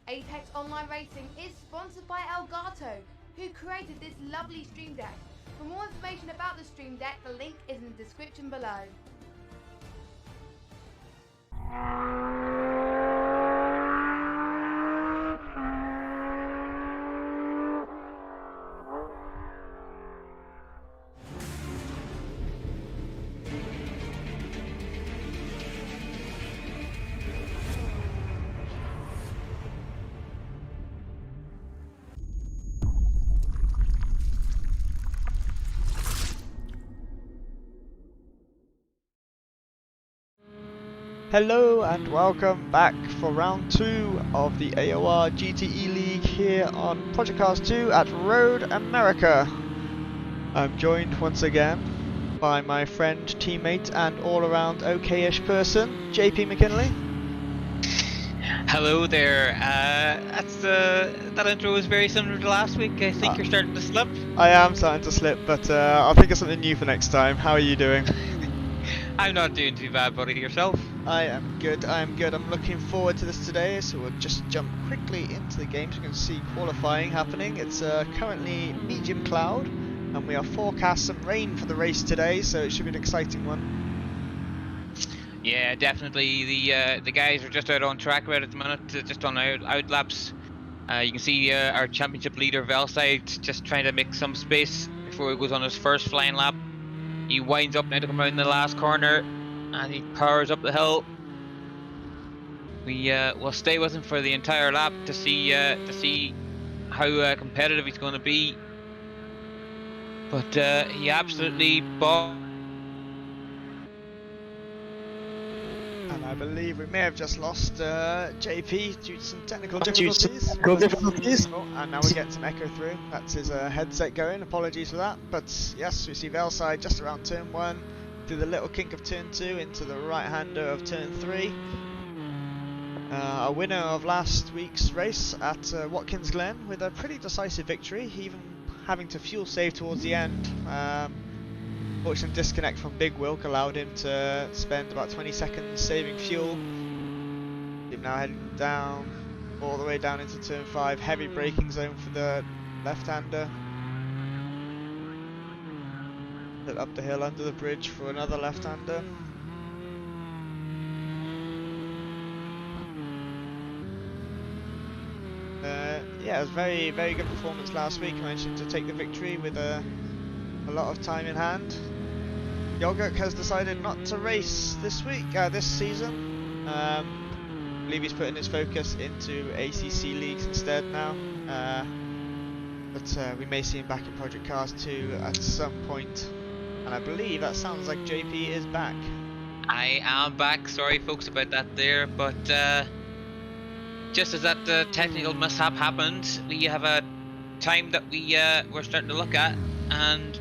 Apex Online Racing is sponsored by Elgato, who created this lovely stream deck. For more information about the stream deck, the link is in the description below. Hello and welcome back for round 2 of the AOR GTE League here on Project Cars 2 at Road America. I'm joined once again by my friend, teammate and all-around okay-ish person, JP McKinley. Hello there. That intro was very similar to last week. I think you're starting to slip. I am starting to slip, but I'll think of something new for next time. How are you doing? I'm not doing too bad, buddy. Yourself? I am good, I'm looking forward to this today, so we'll just jump quickly into the game so you can see qualifying happening. It's currently medium cloud, and we are forecast some rain for the race today, so it should be an exciting one. Yeah, definitely. The guys are just out on track right at the minute, just on out laps. You can see our championship leader, Velside, just trying to make some space before he goes on his first flying lap. He winds up now to come around the last corner, and he powers up the hill. We will stay with him for the entire lap to see how competitive he's going to be. But he absolutely bombed. And I believe we may have just lost JP due to some technical difficulties. And now we're getting some echo through. That's his headset going. Apologies for that. But yes, we see Velside just around turn 1. Through the little kink of turn 2 into the right-hander of turn 3. A winner of last week's race at Watkins Glen with a pretty decisive victory, even having to fuel save towards the end. Fortunate disconnect from Big Wilk allowed him to spend about 20 seconds saving fuel. He's now heading down, all the way down into turn 5, heavy braking zone for the left-hander. Up the hill under the bridge for another left-hander. Yeah, it was very good performance last week. Managed to take the victory with a lot of time in hand. Yogurt has decided not to race this season. I believe he's putting his focus into ACC leagues instead now. But we may see him back in Project Cars 2 at some point. And I believe that sounds like JP is back. I am back. Sorry, folks, about that there. But just as that technical mishap happened, we have a time that we're starting to look at, and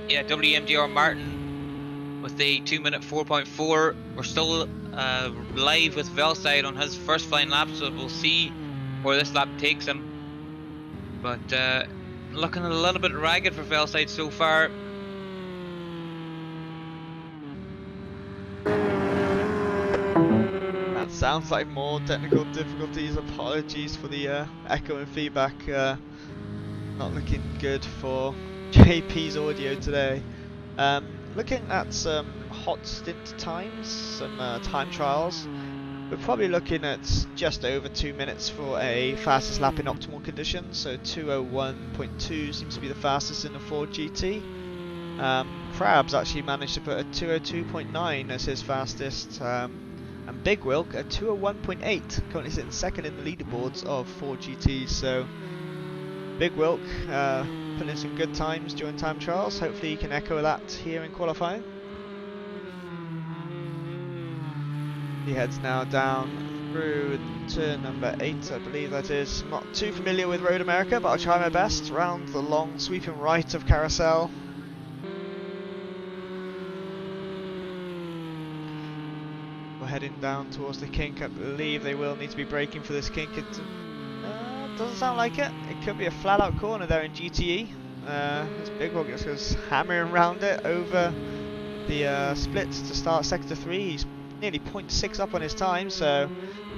yeah, WMGR Martin with the 2-minute 4.4. We're still live with Velside on his first flying lap, so we'll see where this lap takes him. But looking a little bit ragged for Velside so far. That sounds like more technical difficulties. Apologies for the echo and feedback. Not looking good for JP's audio today. Looking at some hot stint times, some time trials. We're probably looking at just over 2 minutes for a fastest lap in optimal conditions. So 2:01.2 seems to be the fastest in the Ford GT. Krabs actually managed to put a 2:02.9 as his fastest. And Big Wilk at 2:01.8, currently sitting second in the leaderboards of 4 GTs. So Big Wilk putting in some good times during time trials. Hopefully he can echo that here in qualifying. He heads now down through turn number 8, I believe that is. I'm not too familiar with Road America, but I'll try my best. Round the long sweeping right of Carousel. Heading down towards the kink. I believe they will need to be braking for this kink. It doesn't sound like it. It could be a flat out corner there in GTE. This Big Wilk just goes hammering around it over the splits to start sector 3. He's nearly 0.6 up on his time, so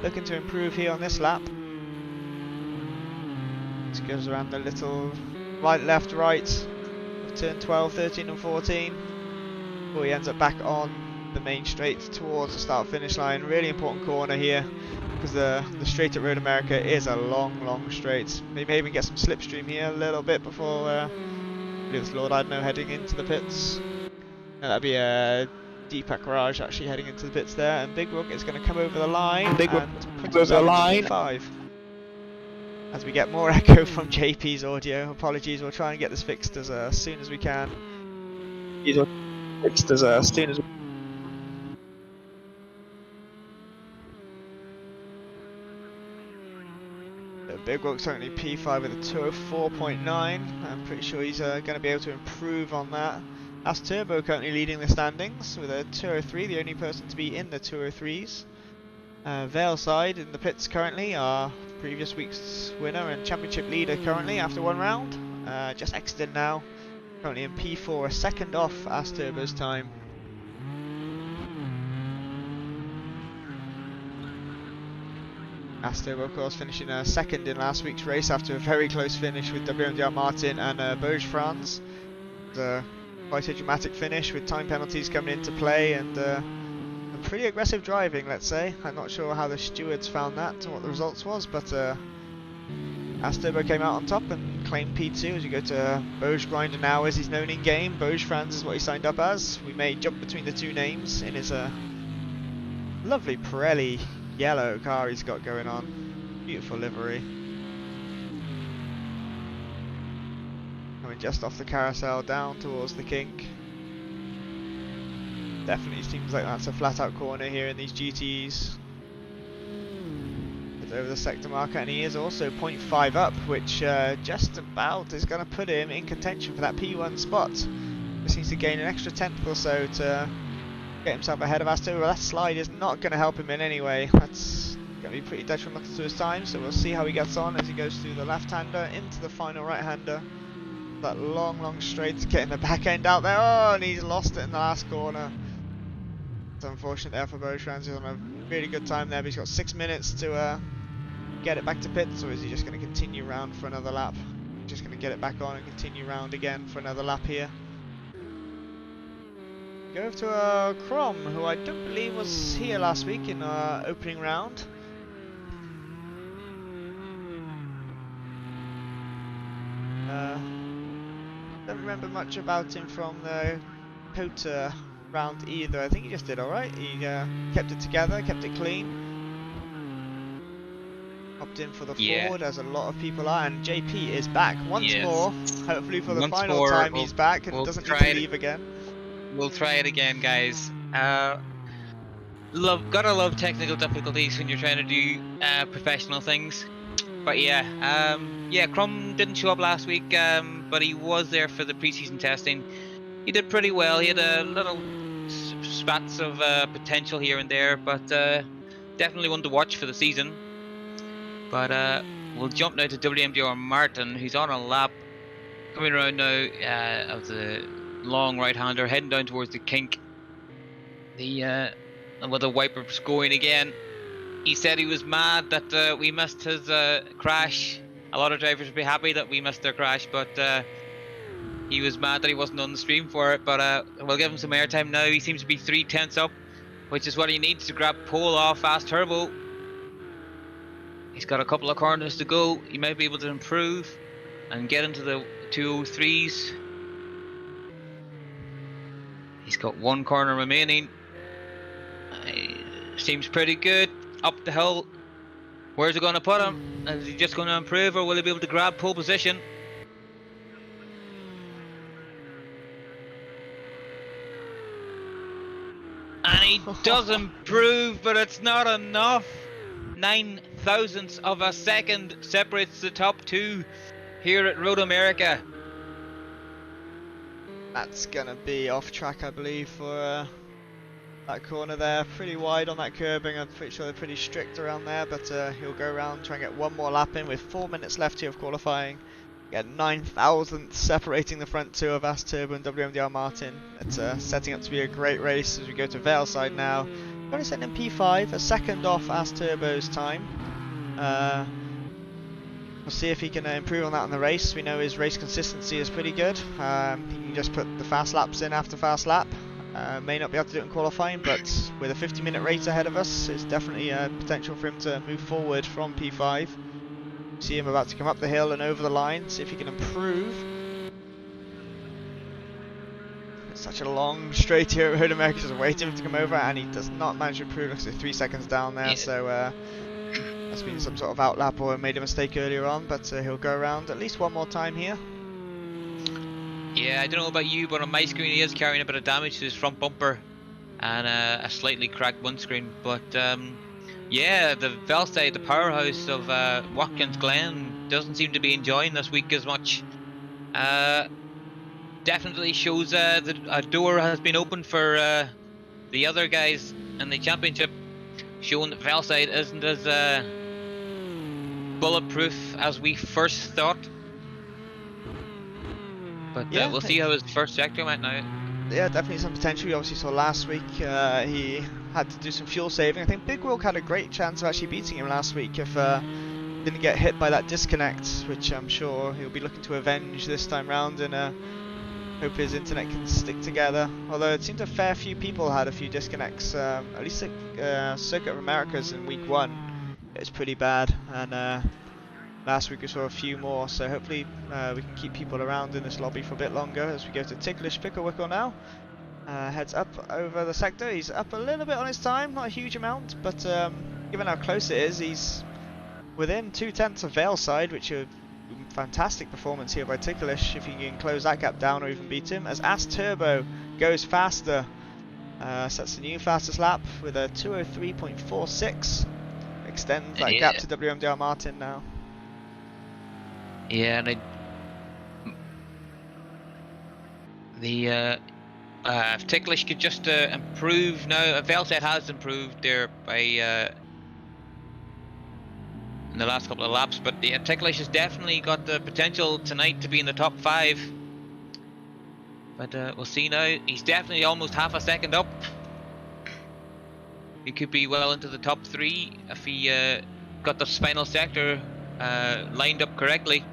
looking to improve here on this lap. Just goes around the little right, left, right of turn 12, 13 and 14 before he ends up back on the main straight towards the start finish line. Really important corner here because the straight at Road America is a long straight. They may even get some slipstream here a little bit before this Lord I don't know heading into the pits. And that'd be a Deepak Garage actually heading into the pits there, and Big Rook is going to come over the line and put himself into P5. As we get more echo from JP's audio, apologies, we'll try and get this fixed as soon as we can. Big Rook's currently P5 with a 204.9. I'm pretty sure he's going to be able to improve on that. As Turbo currently leading the standings with a 203, the only person to be in the 203s. Valeside in the pits currently, our previous week's winner and championship leader currently after one round. Just exited now, currently in P4, a second off As Turbo's time. As Turbo of course finishing second in last week's race after a very close finish with WMDR Martin and Boj France. Quite a dramatic finish with time penalties coming into play and pretty aggressive driving, let's say. I'm not sure how the stewards found that and what the results was, but As Turbo came out on top and claimed P2 as you go to Boj Grinder now as he's known in game. Boj Franz is what he signed up as. We may jump between the two names in his lovely Pirelli yellow car he's got going on. Beautiful livery. Coming just off the carousel down towards the kink. Definitely seems like that's a flat out corner here in these GTEs. It's over the sector marker and he is also 0.5 up, which just about is going to put him in contention for that P1 spot. Just needs to gain an extra tenth or so to get himself ahead of Aston. Well, that slide is not going to help him in any way. That's going to be pretty detrimental to his time, so we'll see how he gets on as he goes through the left-hander into the final right-hander. That long straight, getting the back end out there. Oh, and he's lost it in the last corner. It's unfortunate there for Beauchamp. He's on a really good time there, but he's got 6 minutes to get it back to pits, or is he just going to continue round for another lap? Just going to get it back on and continue round again for another lap here. Go over to Crom, who I don't believe was here last week in our opening round. Don't remember much about him from the Kota round either. I think he just did alright. He kept it together, kept it clean. Hopped in for the Ford, as a lot of people are, and JP is back once more. Hopefully for the final time he's back and doesn't need to leave again. We'll try it again, guys. Gotta love technical difficulties when you're trying to do professional things. But yeah, Crum didn't show up last week, but he was there for the preseason testing. He did pretty well. He had a little spats of potential here and there, but definitely one to watch for the season. But we'll jump now to WMDR Martin, who's on a lap, coming around now of the long right-hander, heading down towards the kink. With the wipers going again. He said he was mad that we missed his crash. A lot of drivers would be happy that we missed their crash, but he was mad that he wasn't on the stream for it. But we'll give him some airtime now. He seems to be 3/10 up, which is what he needs to grab pole off Fast Turbo. He's got a couple of corners to go. He might be able to improve and get into the 203s. He's got one corner remaining. Seems pretty good. Up the hill. Where's he going to put him? Is he just going to improve, or will he be able to grab pole position? And he does improve, but it's not enough. 9 thousandths of a second separates the top two here at Road America. That's gonna be off track, I believe, for that corner there. Pretty wide on that curbing. I'm pretty sure they're pretty strict around there, but he'll go around, try and get one more lap in with 4 minutes left here of qualifying. Get 9 thousandths separating the front two of As Turbo and WMDR Martin. It's setting up to be a great race as we go to Valeside now. Only setting in P5, a second off As Turbo's time. we'll see if he can improve on that in the race. We know his race consistency is pretty good. He can just put the fast laps in after fast lap. May not be able to do it in qualifying, but with a 50-minute race ahead of us, it's definitely potential for him to move forward from P5. See him about to come up the hill and over the line, see if he can improve. It's such a long straight here at Road America, just waiting for him to come over, and he does not manage to improve. Looks like 3 seconds down there, yeah. So that's been some sort of outlap or made a mistake earlier on, but he'll go around at least one more time here. Yeah, I don't know about you, but on my screen he is carrying a bit of damage to his front bumper and a slightly cracked windscreen. But yeah, the Velside, the powerhouse of Watkins Glen, doesn't seem to be enjoying this week as much. Definitely shows that a door has been opened for the other guys in the championship, showing that Velside isn't as bulletproof as we first thought. But yeah, we'll see how his first sector went now. Yeah, definitely some potential. We obviously saw last week he had to do some fuel saving. I think Big Wilk had a great chance of actually beating him last week if didn't get hit by that disconnect, which I'm sure he'll be looking to avenge this time round, and hope his internet can stick together. Although it seems a fair few people had a few disconnects, at least Circuit of Americas in week 1. It was pretty bad, and last week we saw a few more, so hopefully we can keep people around in this lobby for a bit longer as we go to Ticklish Picklewickle now. Heads up over the sector. He's up a little bit on his time, not a huge amount, but given how close it is, he's within 2/10 of Velside, which are fantastic performance here by Ticklish if he can close that gap down or even beat him. As As Turbo goes faster, sets the new fastest lap with a 2:03.46, extends that gap to WMDR Martin now. Yeah, and if Ticklish could just improve now. Velside has improved there by in the last couple of laps, but yeah, Ticklish has definitely got the potential tonight to be in the top 5. But we'll see now. He's definitely almost half a second up. He could be well into the top 3 if he got the final sector lined up correctly.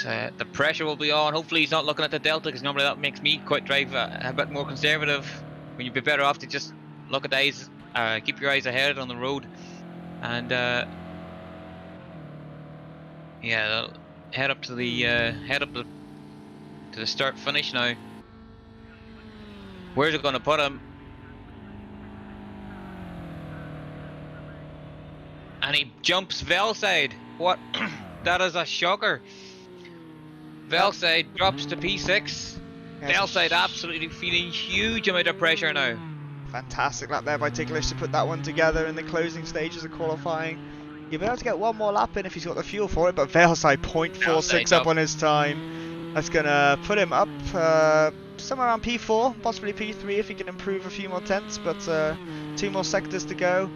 The pressure will be on. Hopefully he's not looking at the delta, because normally that makes me quite drive a bit more conservative, when you'd be better off to just look at the eyes, keep your eyes ahead on the road, and yeah, head up to the start finish now. Where's it going to put him? And he jumps Velside. What? That is a shocker. Velside drops to P6. Velside absolutely feeling huge amount of pressure now. Fantastic lap there by Ticklish to put that one together in the closing stages of qualifying. You'll be able to get one more lap in if he's got the fuel for it, but Velside 0.46 up on his time. That's going to put him up somewhere around P4, possibly P3 if he can improve a few more tenths, but 2 more sectors to go.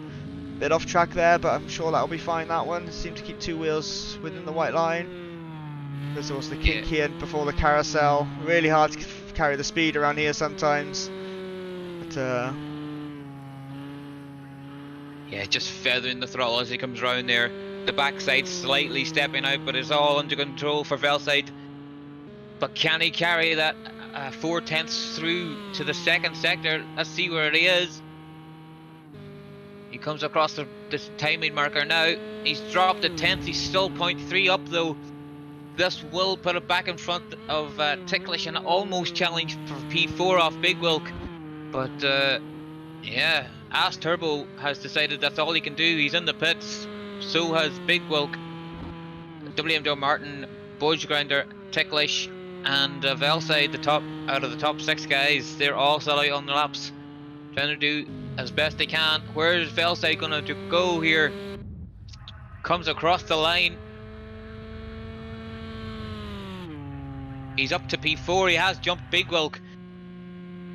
Bit off track there, but I'm sure that'll be fine, that one. Seems to keep 2 wheels within the white line. There's also the Kiki in before the carousel. Really hard to carry the speed around here sometimes. But yeah, just feathering the throttle as he comes round there. The backside slightly stepping out, but it's all under control for Velside. But can he carry that 4 tenths through to the second sector? Let's see where he is. He comes across this timing marker now. He's dropped a tenth. He's still 0.3 up though. This will put it back in front of Ticklish and almost challenge for P4 off Big Wilk. But yeah, As Turbo has decided that's all he can do. He's in the pits. So has Big Wilk. WMDR Martin, Bodge Grinder, Ticklish, and Velside, the top out of the top 6 guys. They're all still out on the laps, trying to do as best they can. Where's Velside gonna go here? Comes across the line. He's up to P4. He has jumped Big Wilk,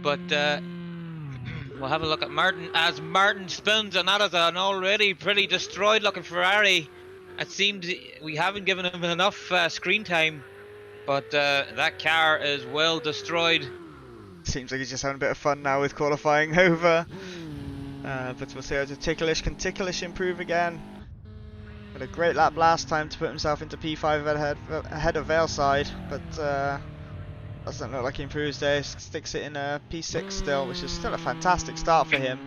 but we'll have a look at Martin as Martin spins, and that is an already pretty destroyed looking Ferrari. It seems we haven't given him enough screen time, but that car is well destroyed. Seems like he's just having a bit of fun now with qualifying over. But we'll see how Ticklish can Ticklish improve again. Had a great lap last time to put himself into P5 ahead of Valeside, but doesn't look like he improves there. Sticks it in P6 still, which is still a fantastic start for him.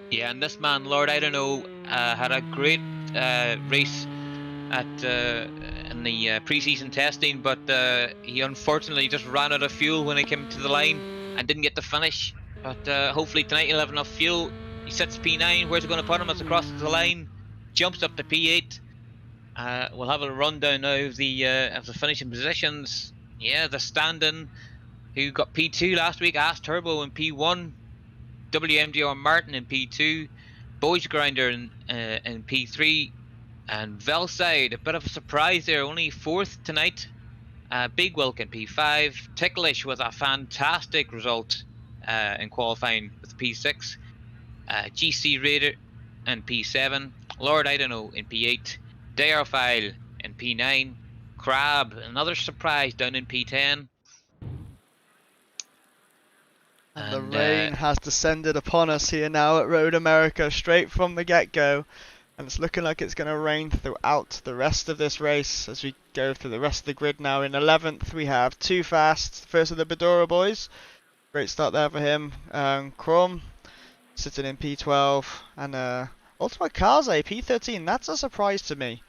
Yeah, and this man, Lord, I don't know, had a great race at in the pre-season testing, but he unfortunately just ran out of fuel when he came to the line and didn't get to finish. But hopefully tonight he'll have enough fuel. He sits P9. Where's it going to put him as he crosses the line? Jumps up to P8. We'll have a rundown now of the finishing positions. Yeah, the stand-in who got P2 last week, Ass Turbo in P1, WMGR Martin in P2, Boys Grinder in P3, and Velside, a bit of a surprise there, only 4th tonight. Big Wilk in P5, Ticklish with a fantastic result in qualifying with P6, GC Raider in P7, Lord I don't know in P8, Darephile in P9, Crab, another surprise down in P10. And the rain has descended upon us here now at Road America straight from the get-go. And it's looking like it's going to rain throughout the rest of this race as we go through the rest of the grid now. In 11th we have Too Fast, first of the Bedora boys. Great start there for him. Chrome sitting in P12. And Ultimate Cars P13, that's a surprise to me.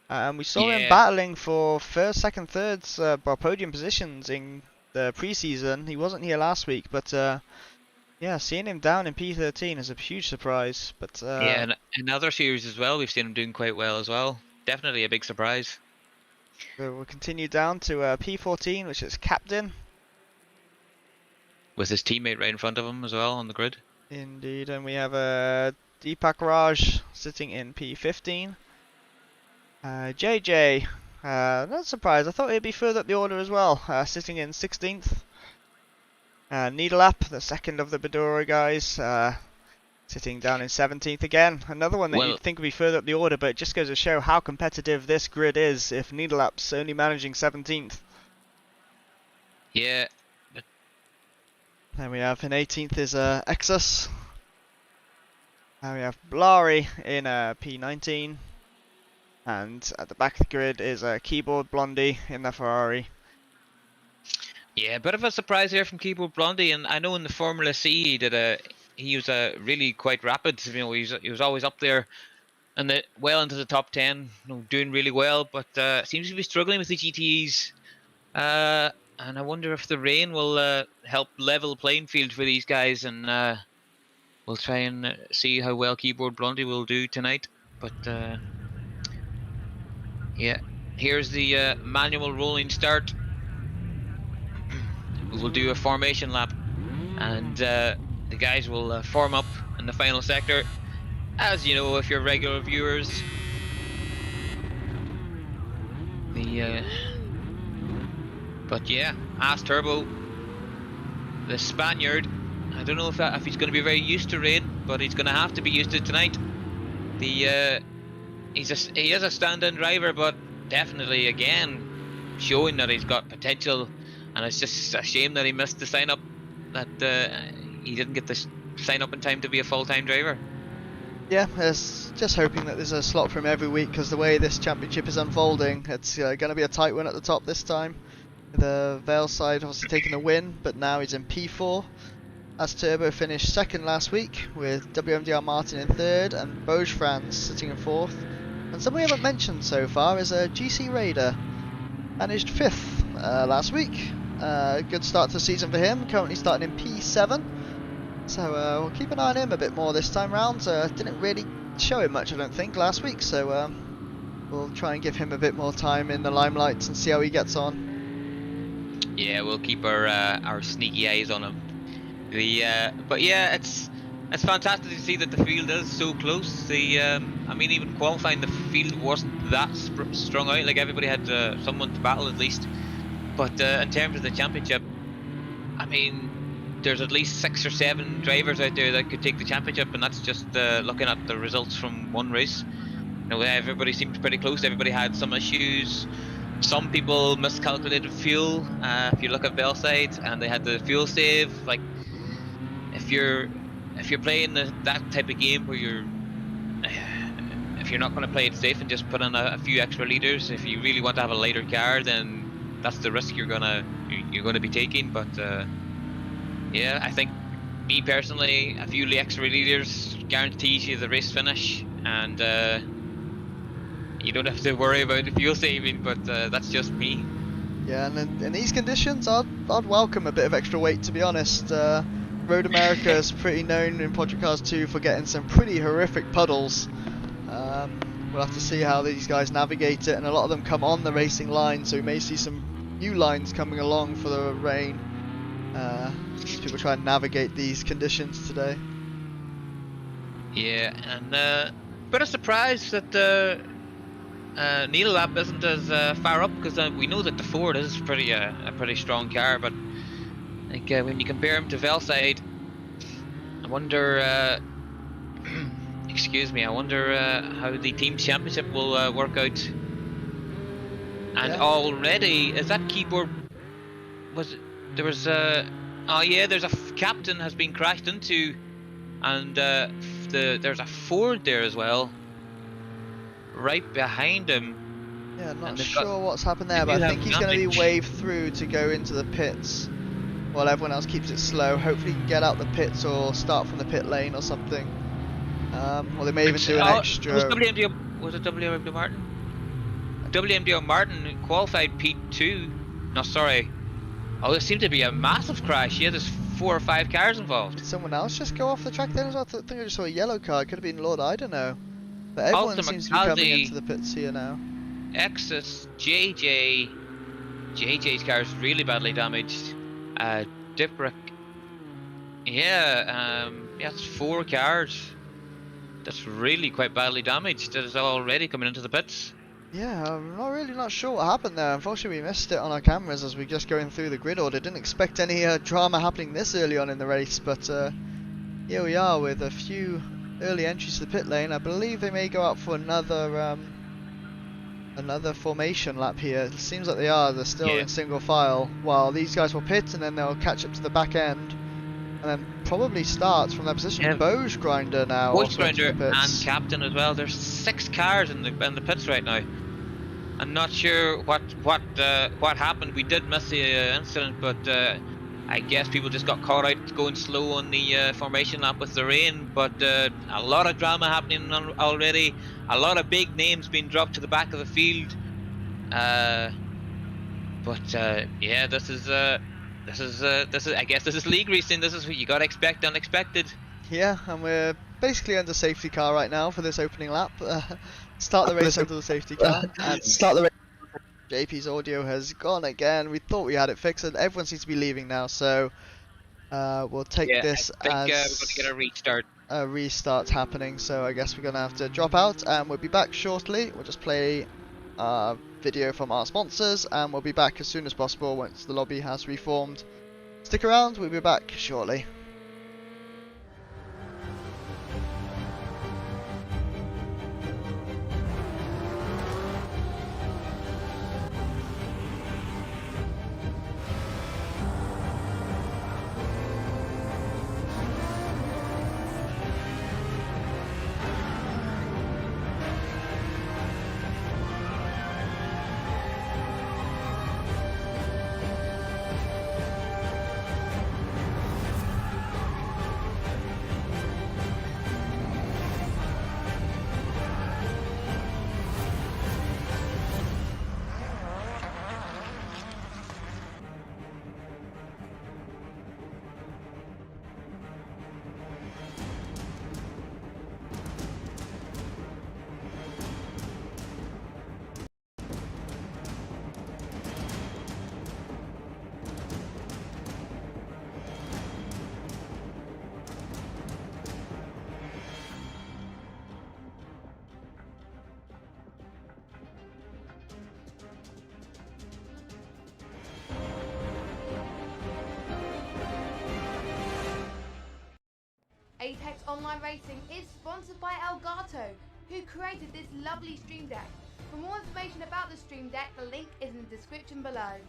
We saw him battling for first, second, thirds podium positions in the pre-season. He wasn't here last week, but yeah, seeing him down in P13 is a huge surprise. But yeah, and in other series as well, we've seen him doing quite well as well. Definitely a big surprise. So we'll continue down to P14, which is Captain. With his teammate right in front of him as well on the grid. Indeed, and we have Deepak Raj sitting in P15. JJ, not surprised, I thought he'd be further up the order as well, sitting in 16th. Needleup, the second of the Bedora guys, sitting down in 17th again. Another one that you'd think would be further up the order, but it just goes to show how competitive this grid is if Needleup's only managing 17th. Yeah. Then we have in 18th is Exus. And we have Blari in P19. And at the back of the grid is Keyboard Blondie in the Ferrari. Yeah, a bit of a surprise here from Keyboard Blondie, and I know in the Formula C he was really quite rapid. You know, he was always up there and well into the top 10, you know, doing really well. But seems to be struggling with the GTEs, and I wonder if the rain will help level the playing field for these guys, and we'll try and see how well Keyboard Blondie will do tonight. But yeah, here's the manual rolling start. We will do a formation lap, and the guys will form up in the final sector, as you know if you're regular viewers. But yeah, Ass Turbo, the Spaniard, I don't know if he's going to be very used to rain, but he's going to have to be used to it tonight. He is a stand-in driver, but definitely again showing that he's got potential. And it's just a shame that he missed the sign-up, that he didn't get the sign-up in time to be a full-time driver. Yeah, just hoping that there's a slot for him every week, because the way this championship is unfolding, it's going to be a tight one at the top this time. The Valeside obviously taking the win, but now he's in P4. As Turbo finished second last week, with WMDR Martin in third, and Boj Franz sitting in fourth. And someone we haven't mentioned so far is GC Raider, managed fifth last week. Good start to the season for him, currently starting in P7. So we'll keep an eye on him a bit more this time round. Didn't really show him much, I don't think, last week, so we'll try and give him a bit more time in the limelight and see how he gets on. Yeah, we'll keep our sneaky eyes on him. But yeah, it's fantastic to see that the field is so close. I mean, even qualifying, the field wasn't that strung out. Like, everybody had someone to battle at least. But in terms of the championship, I mean, there's at least 6 or 7 drivers out there that could take the championship, and that's just looking at the results from one race. You know, everybody seemed pretty close. Everybody had some issues. Some people miscalculated fuel. If you look at Velside, and they had the fuel save. Like, if you're playing that type of game where if you're not going to play it safe and just put in a few extra liters, if you really want to have a lighter car, then that's the risk you're gonna be taking. But yeah, I think me personally, a few extra liters guarantees you the race finish, and you don't have to worry about the fuel saving. But that's just me. Yeah, and in these conditions, I'd welcome a bit of extra weight, to be honest. Road America is pretty known in Project Cars 2 for getting some pretty horrific puddles. We'll have to see how these guys navigate it, and a lot of them come on the racing line, so we may see some new lines coming along for the rain. As people try and navigate these conditions today. Yeah, and bit of surprise that the Needle Lab isn't as far up, because we know that the Ford is a pretty strong car, but I think when you compare him to Velside, I wonder. Excuse me, I wonder how the team championship will work out. And already, is that keyboard? There was oh yeah, there's a captain has been crashed into, and there's a Ford there as well, right behind him. Yeah, not sure what's happened there, but I think he's going to be waved through to go into the pits, while everyone else keeps it slow. Hopefully, he can get out the pits or start from the pit lane or something. Or they may even do an extra. Was it WMDO Martin? WMDO Martin qualified P2. No, sorry. Oh, there seemed to be a massive crash. Yeah, there's 4 or 5 cars involved. Did someone else just go off the track then as well? I think I just saw a yellow car. It could have been Lord, I don't know. But everyone seems to be coming into the pits here now. Exus, JJ's car is really badly damaged. Diprick. Yeah, it's 4 cars. That's really quite badly damaged. That is already coming into the pits. Yeah, I'm not sure what happened there. Unfortunately, we missed it on our cameras as we were just going through the grid order. Didn't expect any drama happening this early on in the race, but here we are with a few early entries to the pit lane. I believe they may go out for another formation lap here. It seems like they are. They're still in single file, while these guys will pit and then they'll catch up to the back end. And then probably starts from that position. Yeah. Bose Grinder now. Bose Grinder and Captain as well. There's 6 cars in the pits right now. I'm not sure what happened. We did miss the incident, but I guess people just got caught out going slow on the formation lap with the rain. But a lot of drama happening already. A lot of big names being dropped to the back of the field. Yeah, this is I guess this is league racing. This is what you gotta expect unexpected. Yeah, and we're basically under safety car right now for this opening lap. Start the race under the safety car. And start the race. JP's audio has gone again. We thought we had it fixed, and everyone seems to be leaving now. So we'll take this as we're going to get a restart. A restart's happening. So I guess we're gonna have to drop out, and we'll be back shortly. We'll just play video from our sponsors, and we'll be back as soon as possible once the lobby has reformed. Stick around, we'll be back shortly. Apex Online Racing is sponsored by Elgato, who created this lovely stream deck. For more information about the stream deck, the link is in the description below.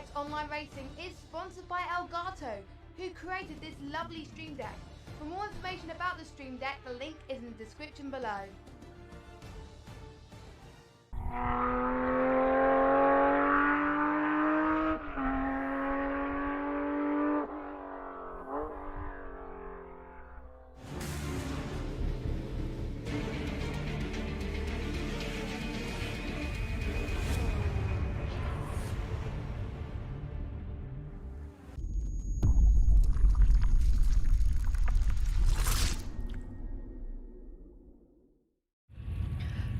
Text Online Racing is sponsored by Elgato, who created this lovely stream deck. For more information about the stream deck, the link is in the description below.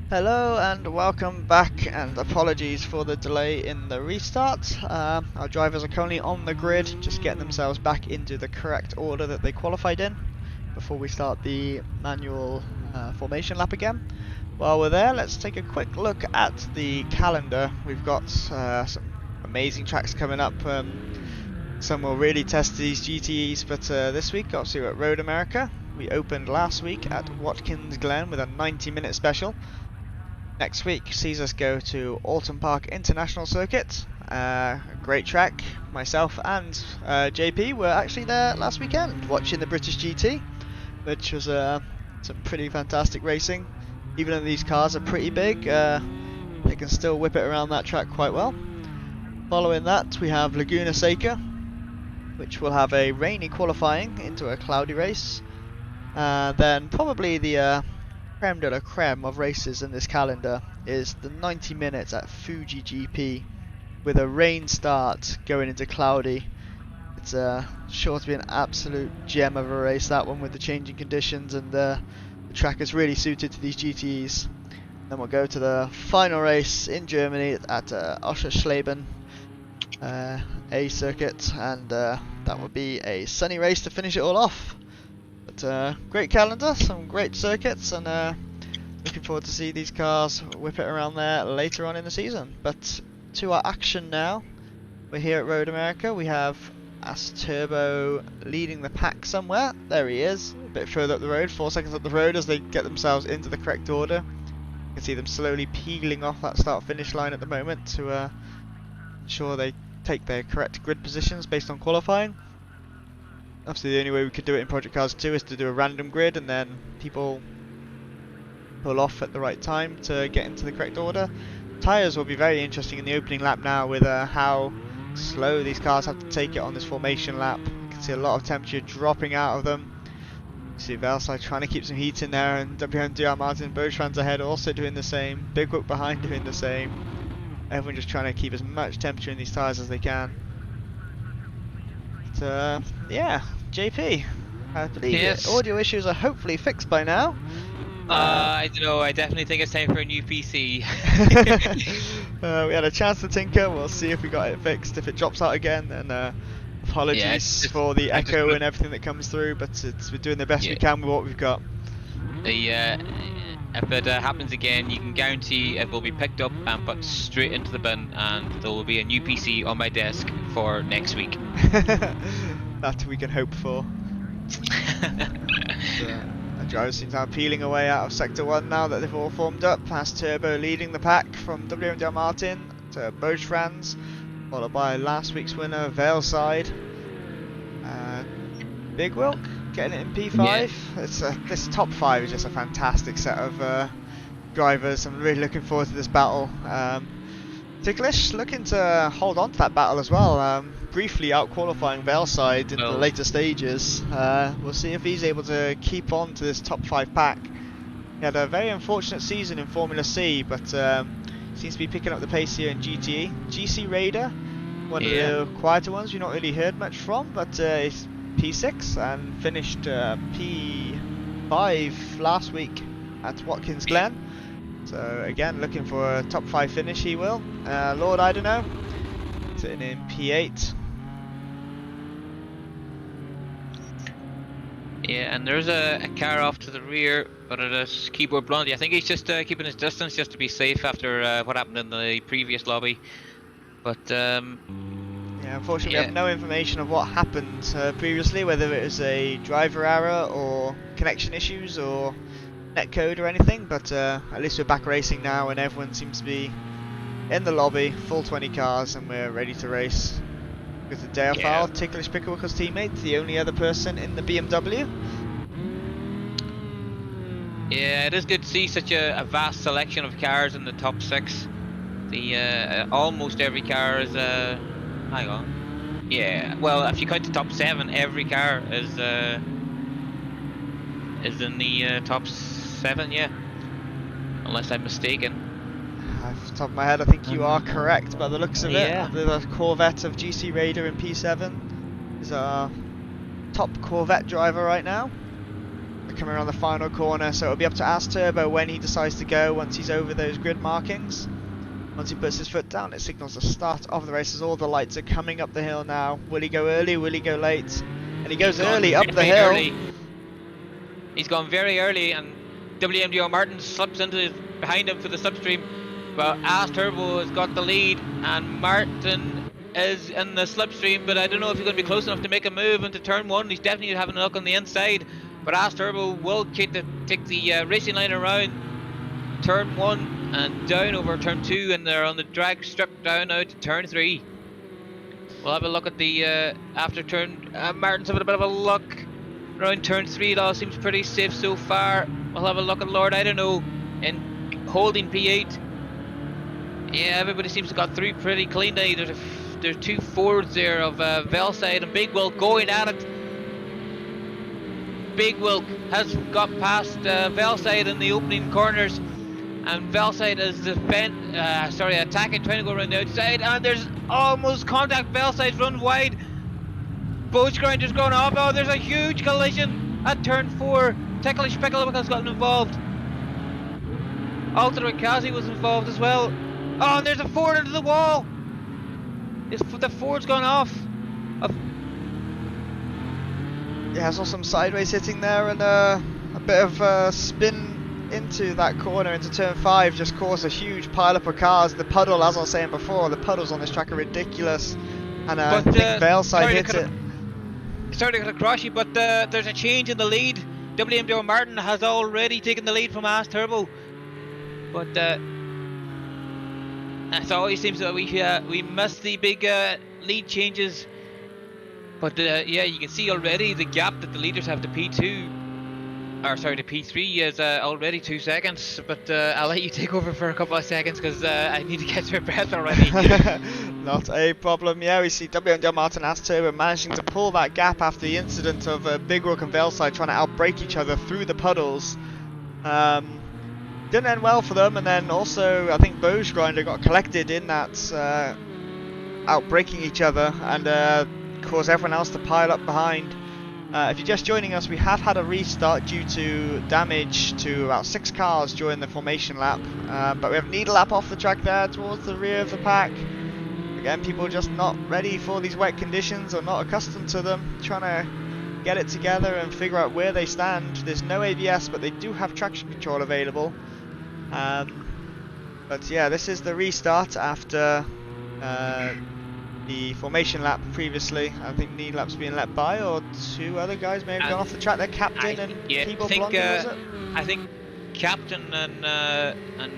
Hello and welcome back, and apologies for the delay in the restart. Our drivers are currently on the grid, just getting themselves back into the correct order that they qualified in before we start the manual formation lap again. While we're there, let's take a quick look at the calendar. We've got some amazing tracks coming up. Some will really test these GTEs, but this week obviously we're at Road America. We opened last week at Watkins Glen with a 90-minute special. Next week sees us go to Alton Park International Circuit, great track. Myself and JP were actually there last weekend watching the British GT, which was some pretty fantastic racing. Even though these cars are pretty big, they can still whip it around that track quite well. Following that we have Laguna Seca, which will have a rainy qualifying into a cloudy race. Then probably the creme de la creme of races in this calendar is the 90 minutes at Fuji GP with a rain start going into cloudy. It's sure to be an absolute gem of a race, that one, with the changing conditions, and the track is really suited to these GTEs. Then we'll go to the final race in Germany at Oschersleben A circuit, and that will be a sunny race to finish it all off. But great calendar, some great circuits, and looking forward to see these cars whip it around there later on in the season. But to our action now. We're here at Road America. We have Turbo leading the pack somewhere. There he is, a bit further up the road, 4 seconds up the road as they get themselves into the correct order. You can see them slowly peeling off that start-finish line at the moment to ensure they take their correct grid positions based on qualifying. Obviously the only way we could do it in Project Cars 2 is to do a random grid, and then people pull off at the right time to get into the correct order. Tyres will be very interesting in the opening lap now, with how slow these cars have to take it on this formation lap. You can see a lot of temperature dropping out of them. You see Velside trying to keep some heat in there, and WMDR Martin, Beauchamps ahead also doing the same. Big Book behind doing the same. Everyone just trying to keep as much temperature in these tyres as they can. But, yeah, JP, I believe audio issues are hopefully fixed by now. I don't know, I definitely think it's time for a new PC. We had a chance to tinker, we'll see if we got it fixed. If it drops out again, then apologies for the echo and everything that comes through, but we're doing the best we can with what we've got. If it happens again, you can guarantee it will be picked up and put straight into the bin, and there will be a new PC on my desk for next week. That we can hope for. The drivers seem to be peeling away out of Sector 1 now that they've all formed up. Past Turbo leading the pack from WMDR Martin to Beauchamps, followed by last week's winner Velside. Big Wilk getting it in P5. Yeah. This top 5 is just a fantastic set of drivers. I'm really looking forward to this battle. Ticklish looking to hold on to that battle as well. Briefly out qualifying Velside in the later stages. We'll see if he's able to keep on to this top 5 pack. He had a very unfortunate season in Formula C, but seems to be picking up the pace here in GTE. GC Raider, one of the quieter ones we've not really heard much from, but he's P6 and finished P5 last week at Watkins Glen. So again, looking for a top 5 finish, he will. Lord, I don't know, sitting in P8. Yeah, and there's a car off to the rear, but it is Keyboard Blondie. I think he's just keeping his distance just to be safe after what happened in the previous lobby. But yeah, unfortunately we have no information of what happened previously, whether it was a driver error or connection issues or netcode or anything, but at least we're back racing now and everyone seems to be in the lobby, full 20 cars, and we're ready to race. With the DFL, Ticklish Picklewickle's teammate, the only other person in the BMW. Yeah, it is good to see such a vast selection of cars in the top 6. The almost every car is hang on. Yeah, well, if you count the top 7, every car is in the top 7, yeah. Unless I'm mistaken. Off the top of my head, I think you are correct by the looks of yeah. it. The Corvette of GC Raider in P7 is our top Corvette driver right now. They're coming around the final corner, so it'll be up to As Turbo when he decides to go once he's over those grid markings. Once he puts his foot down, it signals the start of the race as all the lights are coming up the hill now. Will he go early? Will he go late? And he goes early up the hill. Early. He's gone very early, and WMDO Martin slips into behind him for the slipstream. But As Turbo has got the lead, and Martin is in the slipstream, but I don't know if he's going to be close enough to make a move into turn 1. He's definitely having a look on the inside, but As Turbo will take the racing line around turn 1 and down over turn 2, and they're on the drag strip down out to turn 3. We'll have a look at the after turn. Martin's having a bit of a look around turn 3. It all seems pretty safe so far. We'll have a look at Lord I don't know in holding P8. Yeah, everybody seems to have got through pretty cleanly. There's 2 Fords there of Velside and Big Wilk going at it. Big Wilk has got past Velside in the opening corners, and Velside is attacking, trying to go around the outside, and there's almost contact. Velside's run wide. Boach Grinder's going off. Oh, there's a huge collision at turn 4. Ticklish Picklewickle's gotten involved. Ultra Kazi was involved as well. Oh, and there's a Ford into the wall. The Ford's gone off. Yeah, I saw some sideways hitting there, and a bit of spin into that corner, into turn 5, just caused a huge pile up of cars. The puddle, as I was saying before, the puddles on this track are ridiculous, and I think Valeside hit it. Sorry to cut across you, but there's a change in the lead. WMDO Martin has already taken the lead from As Turbo, but it always seems that we miss the big lead changes. But yeah, you can see already the gap that the leaders have to P2, or sorry, to P3 is already 2 seconds. But I'll let you take over for a couple of seconds because I need to get my breath already. Not a problem. Yeah, we see WMDL Martin As Turbo managing to pull that gap after the incident of Big Rock and Velside trying to outbrake each other through the puddles. Didn't end well for them, and then also I think Boge Grinder got collected in that outbraking each other, and cause everyone else to pile up behind. If you're just joining us, we have had a restart due to damage to about 6 cars during the formation lap, but we have needle lap off the track there towards the rear of the pack. Again, people just not ready for these wet conditions or not accustomed to them, trying to get it together and figure out where they stand. There's no ABS, but they do have traction control available. But yeah, this is the restart after the formation lap previously. I think needle lap's being let by, or 2 other guys may have gone off the track. Their captain and People Blondin, was it? I think Captain and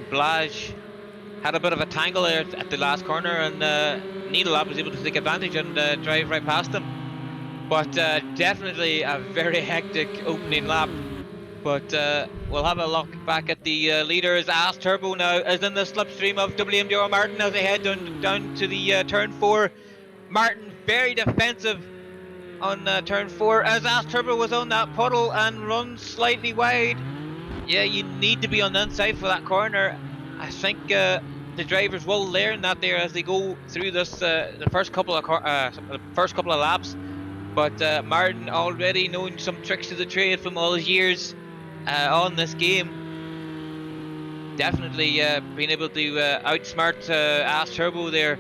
Blage had a bit of a tangle there at the last corner, and needle lap was able to take advantage and drive right past them. But definitely a very hectic opening lap. But we'll have a look back at the leaders. As Turbo now is in the slipstream of WMDO Martin as they head down to the turn 4. Martin very defensive on turn 4 as As Turbo was on that puddle and runs slightly wide. Yeah, you need to be on the inside for that corner. I think the drivers will learn that there as they go through this the first couple of laps. But Martin already knowing some tricks of the trade from all his years on this game, definitely being able to outsmart As Turbo there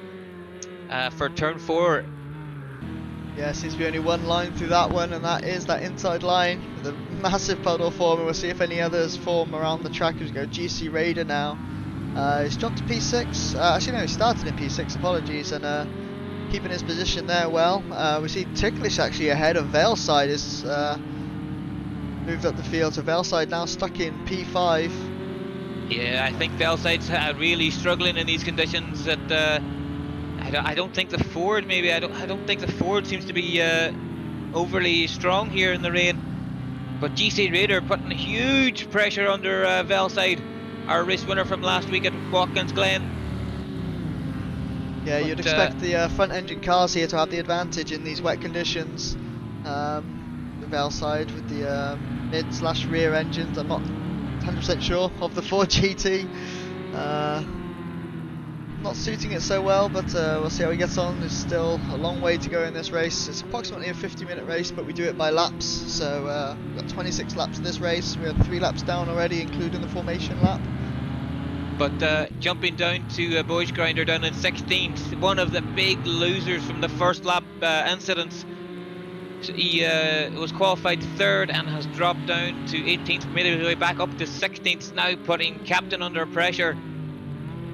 for turn 4. Yeah, seems to be only one line through that one, and that is that inside line with a massive puddle forming. We'll see if any others form around the track. We've got GC Raider now. He's dropped to P6. Actually, no, he started in P6. Apologies, and keeping his position there well. We see Ticklish actually ahead of Valeside. Is moved up the field to Velside now stuck in P5. Yeah, I think Belside's really struggling in these conditions. That I don't think the Ford I don't think the Ford seems to be overly strong here in the rain. But GC Raider putting huge pressure under Velside, our race winner from last week at Watkins Glen. Yeah, you'd expect the front engine cars here to have the advantage in these wet conditions. The Velside with the mid/rear engines. I'm not 100% sure of the Ford GT. Not suiting it so well, but we'll see how he gets on. There's still a long way to go in this race. It's approximately a 50-minute race, but we do it by laps. So we've got 26 laps in this race. We have 3 laps down already, including the formation lap. But jumping down to Boys Grinder down in 16th, one of the big losers from the first lap incidents. He was qualified 3rd and has dropped down to 18th, made his way back up to 16th now, putting Captain under pressure.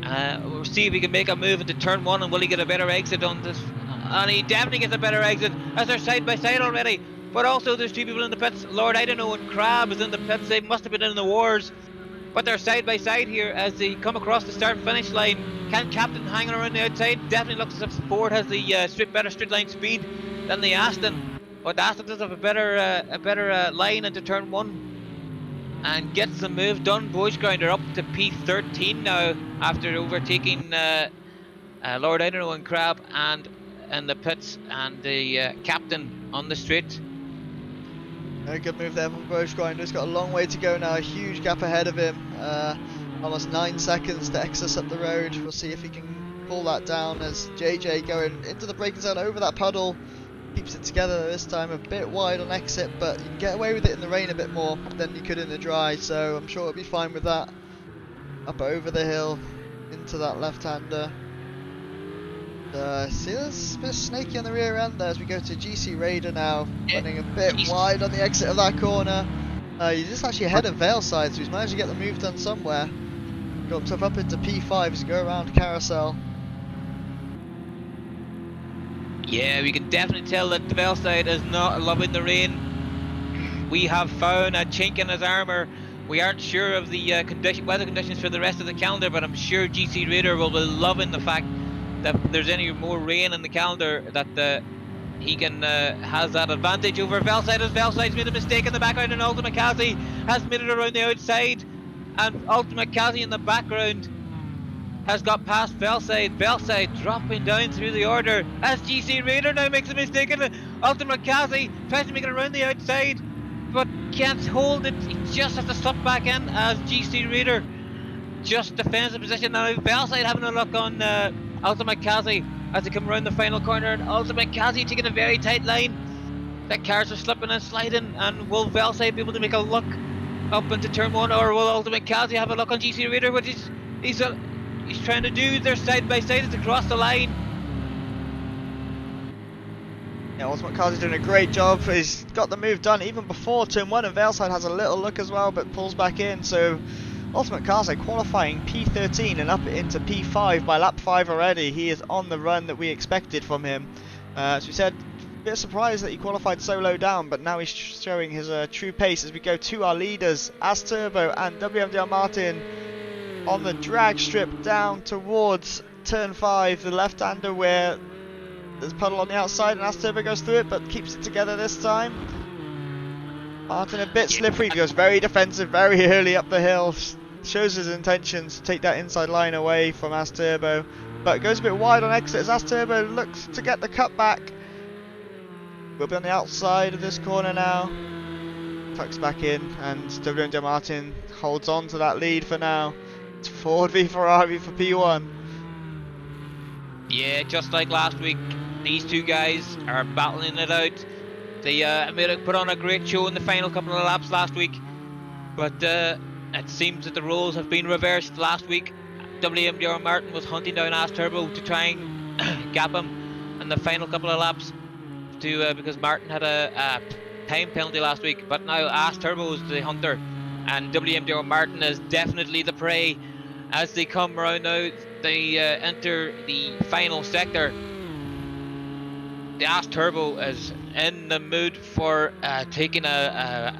We'll see if he can make a move into turn 1, and will he get a better exit on this? And he definitely gets a better exit, as they're side by side already. But also there's 2 people in the pits. Lord, I don't know, and Crab is in the pits. They must have been in the wars. But they're side by side here as they come across the start finish line. Can Captain hanging around the outside? Definitely looks as if Ford has the better straight line speed than the Aston. But the Aston does have a better line into turn 1. And gets the move done. Boys Grinder up to P13 now after overtaking Lord I don't know and Crab and the pits and the Captain on the straight. Very good move there from Boys Grinder. He's got a long way to go now, a huge gap ahead of him. Almost 9 seconds to exit up the road. We'll see if he can pull that down as JJ going into the braking zone over that puddle. Keeps it together this time, a bit wide on exit, but you can get away with it in the rain a bit more than you could in the dry, so I'm sure it'll be fine with that. Up over the hill into that left-hander. See, there's a bit snaky on the rear end there as we go to GC Raider now, running a bit wide on the exit of that corner. He's just actually ahead of Velside, so he's managed to get the move done somewhere. Got himself up into P5 as he go around Carousel. Yeah, we can definitely tell that the Velside is not loving the rain. We have found a chink in his armour. We aren't sure of the weather conditions for the rest of the calendar, but I'm sure GC Raider will be loving the fact that if there's any more rain in the calendar, that he can has that advantage over Velside, as Velside's made a mistake in the background, and Ultimate Kazi has made it around the outside, and Ultimate Kazi in the background has got past Velside. Velside dropping down through the order as GC Raider now makes a mistake, and Ultimate Kazi tries to make it around the outside but can't hold it. He just has to slip back in as GC Raider just defends the position. Now Velside having a look on Ultimate Kazi as they come around the final corner, and Ultimate Kazi taking a very tight line. The cars are slipping and sliding, and will Velside be able to make a look up into turn 1, or will Ultimate Kazi have a look on GC Raider, which he's trying to do? They're side by side as they cross the line. Yeah, Ultimate Kazi's doing a great job. He's got the move done even before turn 1, and Velside has a little look as well, but pulls back in. So Ultimate Kazi qualifying P13 and up into P5 by lap 5 already. He is on the run that we expected from him. As we said, a bit surprised that he qualified so low down, but now he's showing his true pace as we go to our leaders, As Turbo and WMDR Martin, on the drag strip down towards turn 5, the left-hander where there's a puddle on the outside, and As Turbo goes through it but keeps it together this time. Martin a bit slippery, goes very defensive very early up the hill, shows his intentions to take that inside line away from As Turbo, but goes a bit wide on exit as As Turbo looks to get the cut back. We'll be on the outside of this corner now. Tucks back in, and WMDR Martin holds on to that lead for now. It's Ford v Ferrari for P1. Yeah, just like last week, these two guys are battling it out. They put on a great show in the final couple of laps last week, but it seems that the roles have been reversed. Last week, WMDR Martin was hunting down As Turbo to try and gap him in the final couple of laps, because Martin had a time penalty last week. But now As Turbo is the hunter, and WMDR Martin is definitely the prey. As they come around now, they enter the final sector. The As Turbo is in the mood for taking a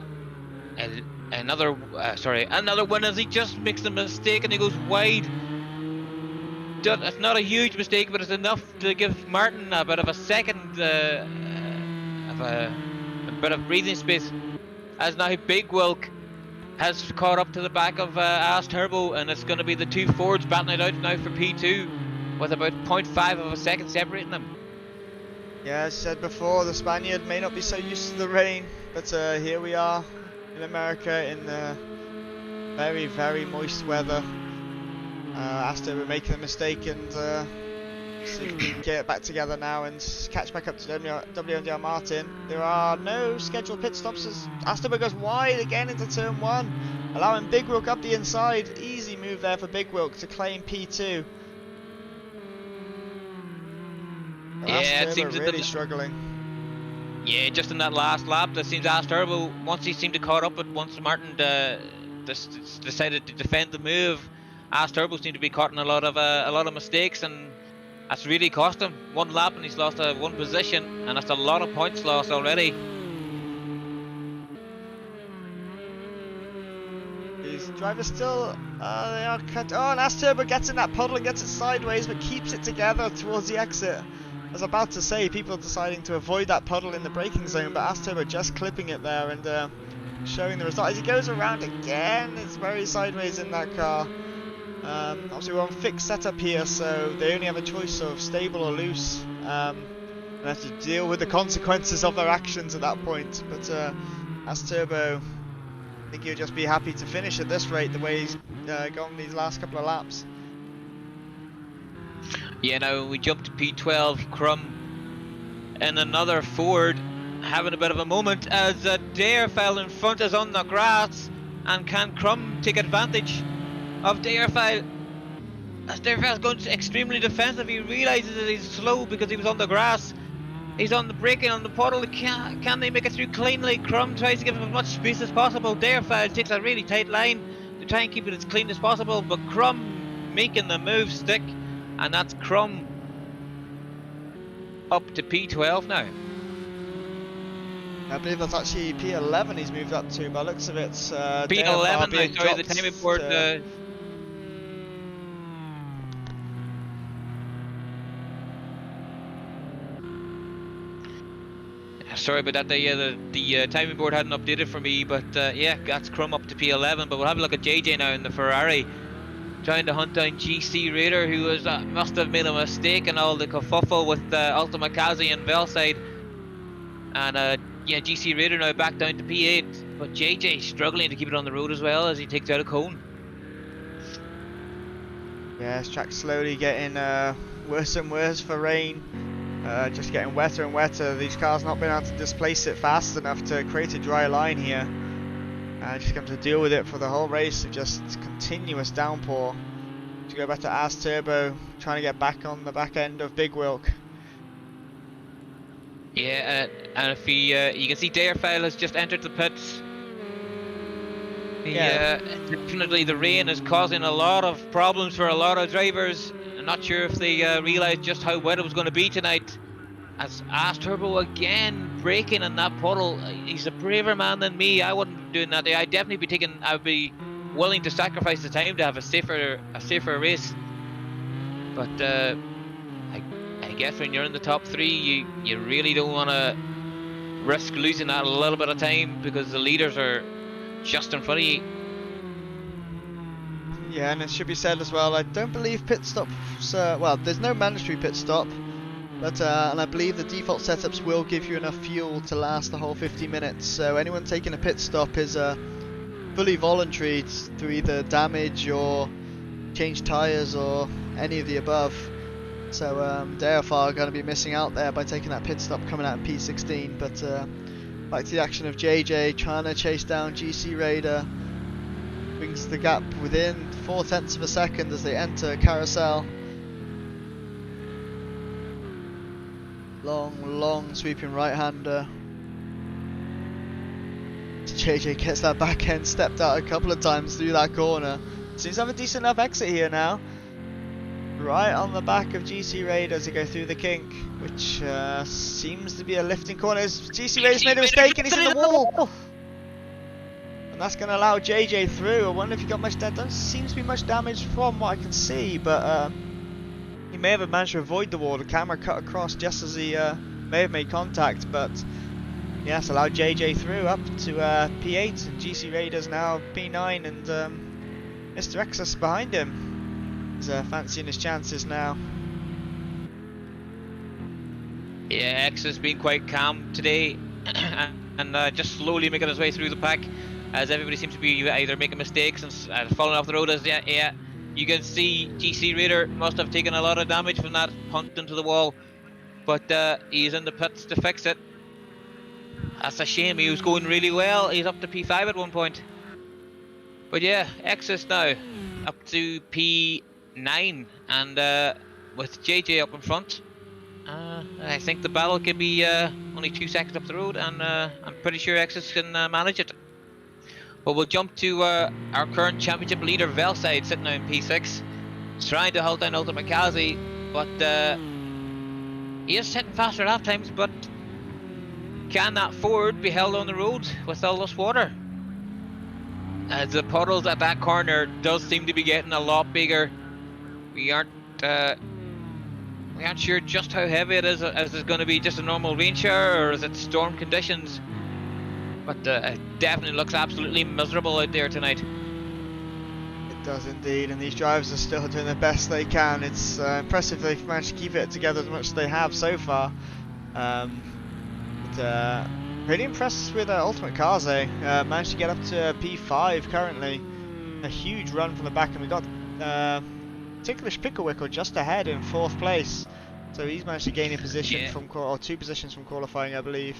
another one as he just makes a mistake and he goes wide. It's not a huge mistake, but it's enough to give Martin a bit of a second, of a bit of breathing space. As now Big Wilk has caught up to the back of As Turbo, and it's going to be the two Fords battling it out now for P2 with about 0.5 of a second separating them. Yeah, as I said before, the Spaniard may not be so used to the rain, but here we are in America in the very, very moist weather. Astor were making a mistake, and see if we can get it back together now and catch back up to WMDR Martin. There are no scheduled pit stops as Astor goes wide again into turn 1, allowing Big Wilk up the inside. Easy move there for Big Wilk to claim P2. Yeah, it seems really struggling. Yeah, just in that last lap, it seems As Turbo, once he seemed to caught up, once Martin decided to defend the move, As Turbo seemed to be caught in a lot of mistakes, and that's really cost him. One lap and he's lost one position, and that's a lot of points lost already. These drivers still, they are cut. Oh, and As Turbo gets in that puddle and gets it sideways, but keeps it together towards the exit. I was about to say, people deciding to avoid that puddle in the braking zone, but As Turbo just clipping it there and showing the result. As he goes around again, it's very sideways in that car. Obviously we're on fixed setup here, so they only have a choice of stable or loose, and have to deal with the consequences of their actions at that point. But As Turbo, I think he'll just be happy to finish at this rate, the way he's gone these last couple of laps. Yeah, now we jump to P12, Crum in another Ford having a bit of a moment as Dare fell in front is on the grass, and can Crum take advantage of Darefile? As Darefile's going extremely defensive, he realises that he's slow because he was on the grass. He's on the braking on the puddle. Can they make it through cleanly? Crum tries to give him as much space as possible. Darefile takes a really tight line to try and keep it as clean as possible, but Crum making the move stick, and that's Crum up to P12 now. I believe that's actually P11 he's moved up to, by the looks of it. P11 now, sorry, the timing board. Sorry about that, the timing board hadn't updated for me, but yeah, that's Crum up to P11. But we'll have a look at JJ now in the Ferrari, trying to hunt down GC Raider, who must have made a mistake in all the kerfuffle with Ultima Kazi and Velside. And yeah, GC Raider now back down to P8, but JJ struggling to keep it on the road as well as he takes out a cone. Yeah, this track's slowly getting worse and worse for rain. Just getting wetter and wetter. These cars not being able to displace it fast enough to create a dry line here. Just come to deal with it for the whole race of just continuous downpour. To go back to As Turbo, trying to get back on the back end of Big Wilk. Yeah, and if you can see Darefile has just entered the pits. Definitely the rain is causing a lot of problems for a lot of drivers. I'm not sure if they realised just how wet it was going to be tonight. As As Turbo again braking in that puddle. He's a braver man than me. I wouldn't be doing that. I would be willing to sacrifice the time to have a safer race. But I guess when you're in the top 3, you really don't want to risk losing that a little bit of time because the leaders are just in front of you. Yeah, and it should be said as well, I don't believe pit stops, well, there's no mandatory pit stop, but and I believe the default setups will give you enough fuel to last the whole 50 minutes, so anyone taking a pit stop is fully voluntary through either damage or change tyres or any of the above. So Darefile are going to be missing out there by taking that pit stop coming out in P16, but back to the action of JJ trying to chase down GC Raider. Brings the gap within 0.4 of a second as they enter carousel. Long sweeping right-hander. JJ gets that back end, stepped out a couple of times through that corner. Seems to have a decent enough exit here now. Right on the back of GC Raider as they go through the kink, which seems to be a lifting corner. GC Raider's made a mistake and he's in the wall. And that's going to allow JJ through. I wonder if he got much damage. Doesn't seem to be much damage from what I can see, but he may have managed to avoid the wall. The camera cut across just as he may have made contact, but yes, allowed JJ through up to P8, and GC Raiders now P9, and Mr. Exus behind him. He's fancying his chances now. Yeah, Exus been quite calm today, and just slowly making his way through the pack, as everybody seems to be either making mistakes and falling off the road. As yeah, you can see GC Raider must have taken a lot of damage from that punt into the wall, but he's in the pits to fix it. That's a shame. He was going really well. He's up to P5 at one point. But yeah, Exus now up to P9, and with JJ up in front, I think the battle can be only 2 seconds up the road, and I'm pretty sure Exus can manage it. But we'll jump to our current championship leader, Velside, sitting now in P6. He's trying to hold down Ultimate Kazi, but he is sitting faster at half times, but can that Ford be held on the road with all this water? As the puddles at that corner does seem to be getting a lot bigger. We aren't sure just how heavy it is. Is it going to be just a normal rain shower, or is it storm conditions? But it definitely looks absolutely miserable out there tonight. It does indeed, and these drivers are still doing the best they can. It's impressive they've managed to keep it together as much as they have so far. Really impressed with Ultimate Kazi. Managed to get up to P5 currently. A huge run from the back, and we got Ticklish Picklewickle just ahead in 4th place. So he's managed to gain a position from, or 2 positions from qualifying, I believe.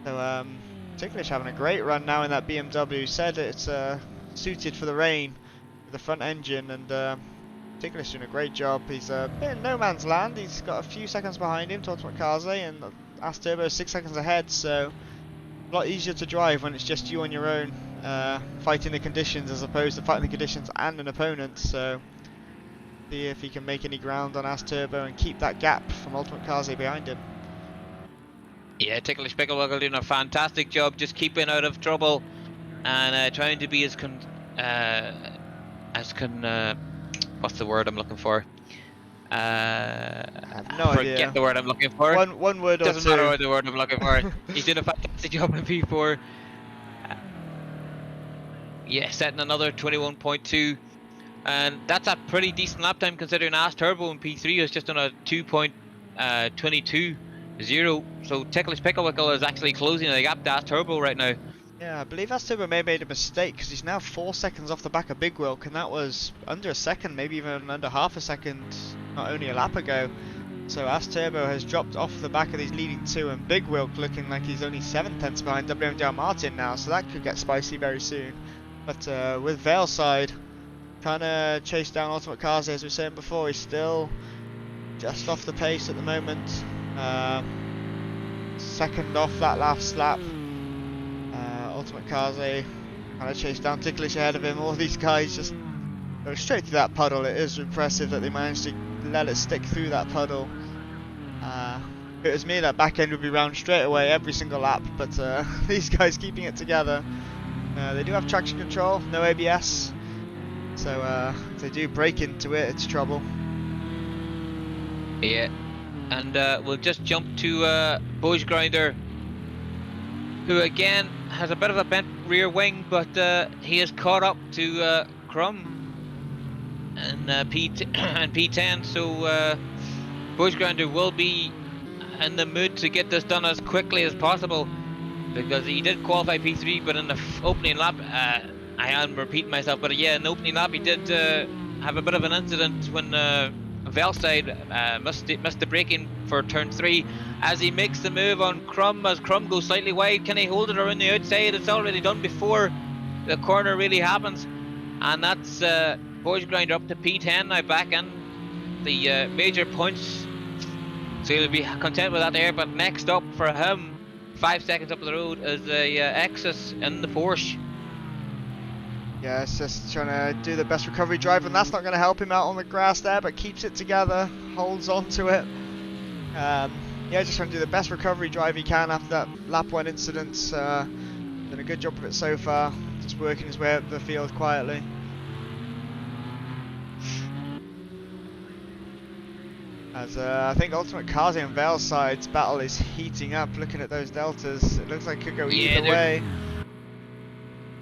So Ticklish having a great run now in that BMW. Said it's suited for the rain with the front engine, and Ticklish doing a great job. He's a bit in no man's land. He's got a few seconds behind him to Ultimate Kazi, and As Turbo is 6 seconds ahead, so a lot easier to drive when it's just you on your own, fighting the conditions as opposed to fighting the conditions and an opponent. So see if he can make any ground on As Turbo and keep that gap from Ultimate Kazi behind him. Yeah, Ticklish Picklewickle doing a fantastic job, just keeping out of trouble and trying to be what's the word I'm looking for? I have no idea. Forget the word I'm looking for. One word or two. Doesn't matter what the word I'm looking for. He's doing a fantastic job in P4. Yeah, setting another 21.2, and that's a pretty decent lap time considering As Turbo in P3 is just on a 2.22.0. So Ticklish Picklewickle is actually closing the gap to As Turbo right now. Yeah, I believe As Turbo may have made a mistake because he's now 4 seconds off the back of Big Wilk, and that was under a second, maybe even under half a second, not only a lap ago. So As Turbo has dropped off the back of these leading 2, and Big Wilk looking like he's only 7 tenths behind WMDR Martin now, so that could get spicy very soon. But with Velside trying to chase down Ultimate Kazi, as we were saying before, he's still just off the pace at the moment. Second off that last lap. Ultimate Kazi trying to chase down Ticklish ahead of him. All these guys just go straight through that puddle. It is impressive that they managed to let it stick through that puddle. If it was me, that back end would be round straight away every single lap, but these guys keeping it together. They do have traction control, no ABS, so if they do break into it, it's trouble. Yeah, and we'll just jump to Bose Grinder, who again has a bit of a bent rear wing, but he has caught up to Crum and P10, so Bose Grinder will be in the mood to get this done as quickly as possible, because he did qualify P3, but in the opening lap, I am repeating myself, but yeah, in the opening lap he did have a bit of an incident when Velside missed the braking for turn 3 as he makes the move on Crum. As Crum goes slightly wide, can he hold it around the outside? It's already done before the corner really happens, and that's Bose Grinder up to P10 now, back in the major points, so he'll be content with that there. But next up for him, 5 seconds up the road, is a Exus in the Porsche. Yeah, it's just trying to do the best recovery drive, and that's not going to help him out on the grass there, but keeps it together, holds on to it. Yeah, just trying to do the best recovery drive he can after that lap 1 incident. Done a good job of it so far, just working his way up the field quietly. As I think Ultimate Cars and Valeside's battle is heating up. Looking at those deltas, it looks like it could go either way.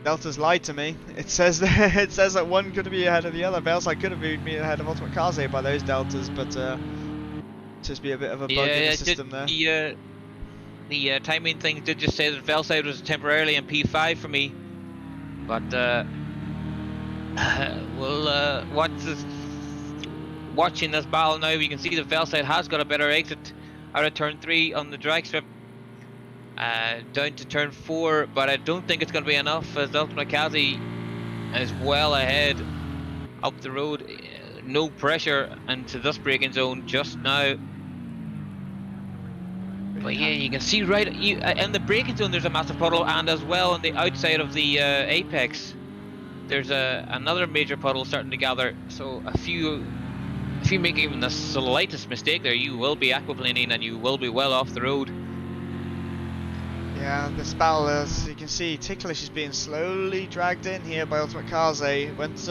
Deltas lied to me. It says it says that one could be ahead of the other. Valeside could have been ahead of Ultimate Cars by those deltas, but just be a bit of a bug in the system there. The timing thing did just say that Valeside was temporarily in P5 for me, but we'll watching this battle now, we can see that Valeside has got a better exit out of turn 3 on the drag strip, down to turn 4, but I don't think it's going to be enough, as Ultimate Kazi is well ahead up the road. No pressure into this braking zone just now. But yeah, you can see right in the braking zone there's a massive puddle, and as well on the outside of the apex there's another major puddle starting to gather. So if you make even the slightest mistake there, you will be aquaplaning and you will be well off the road. Yeah, this battle, as you can see, Ticklish is being slowly dragged in here by Ultimate Kaze. Once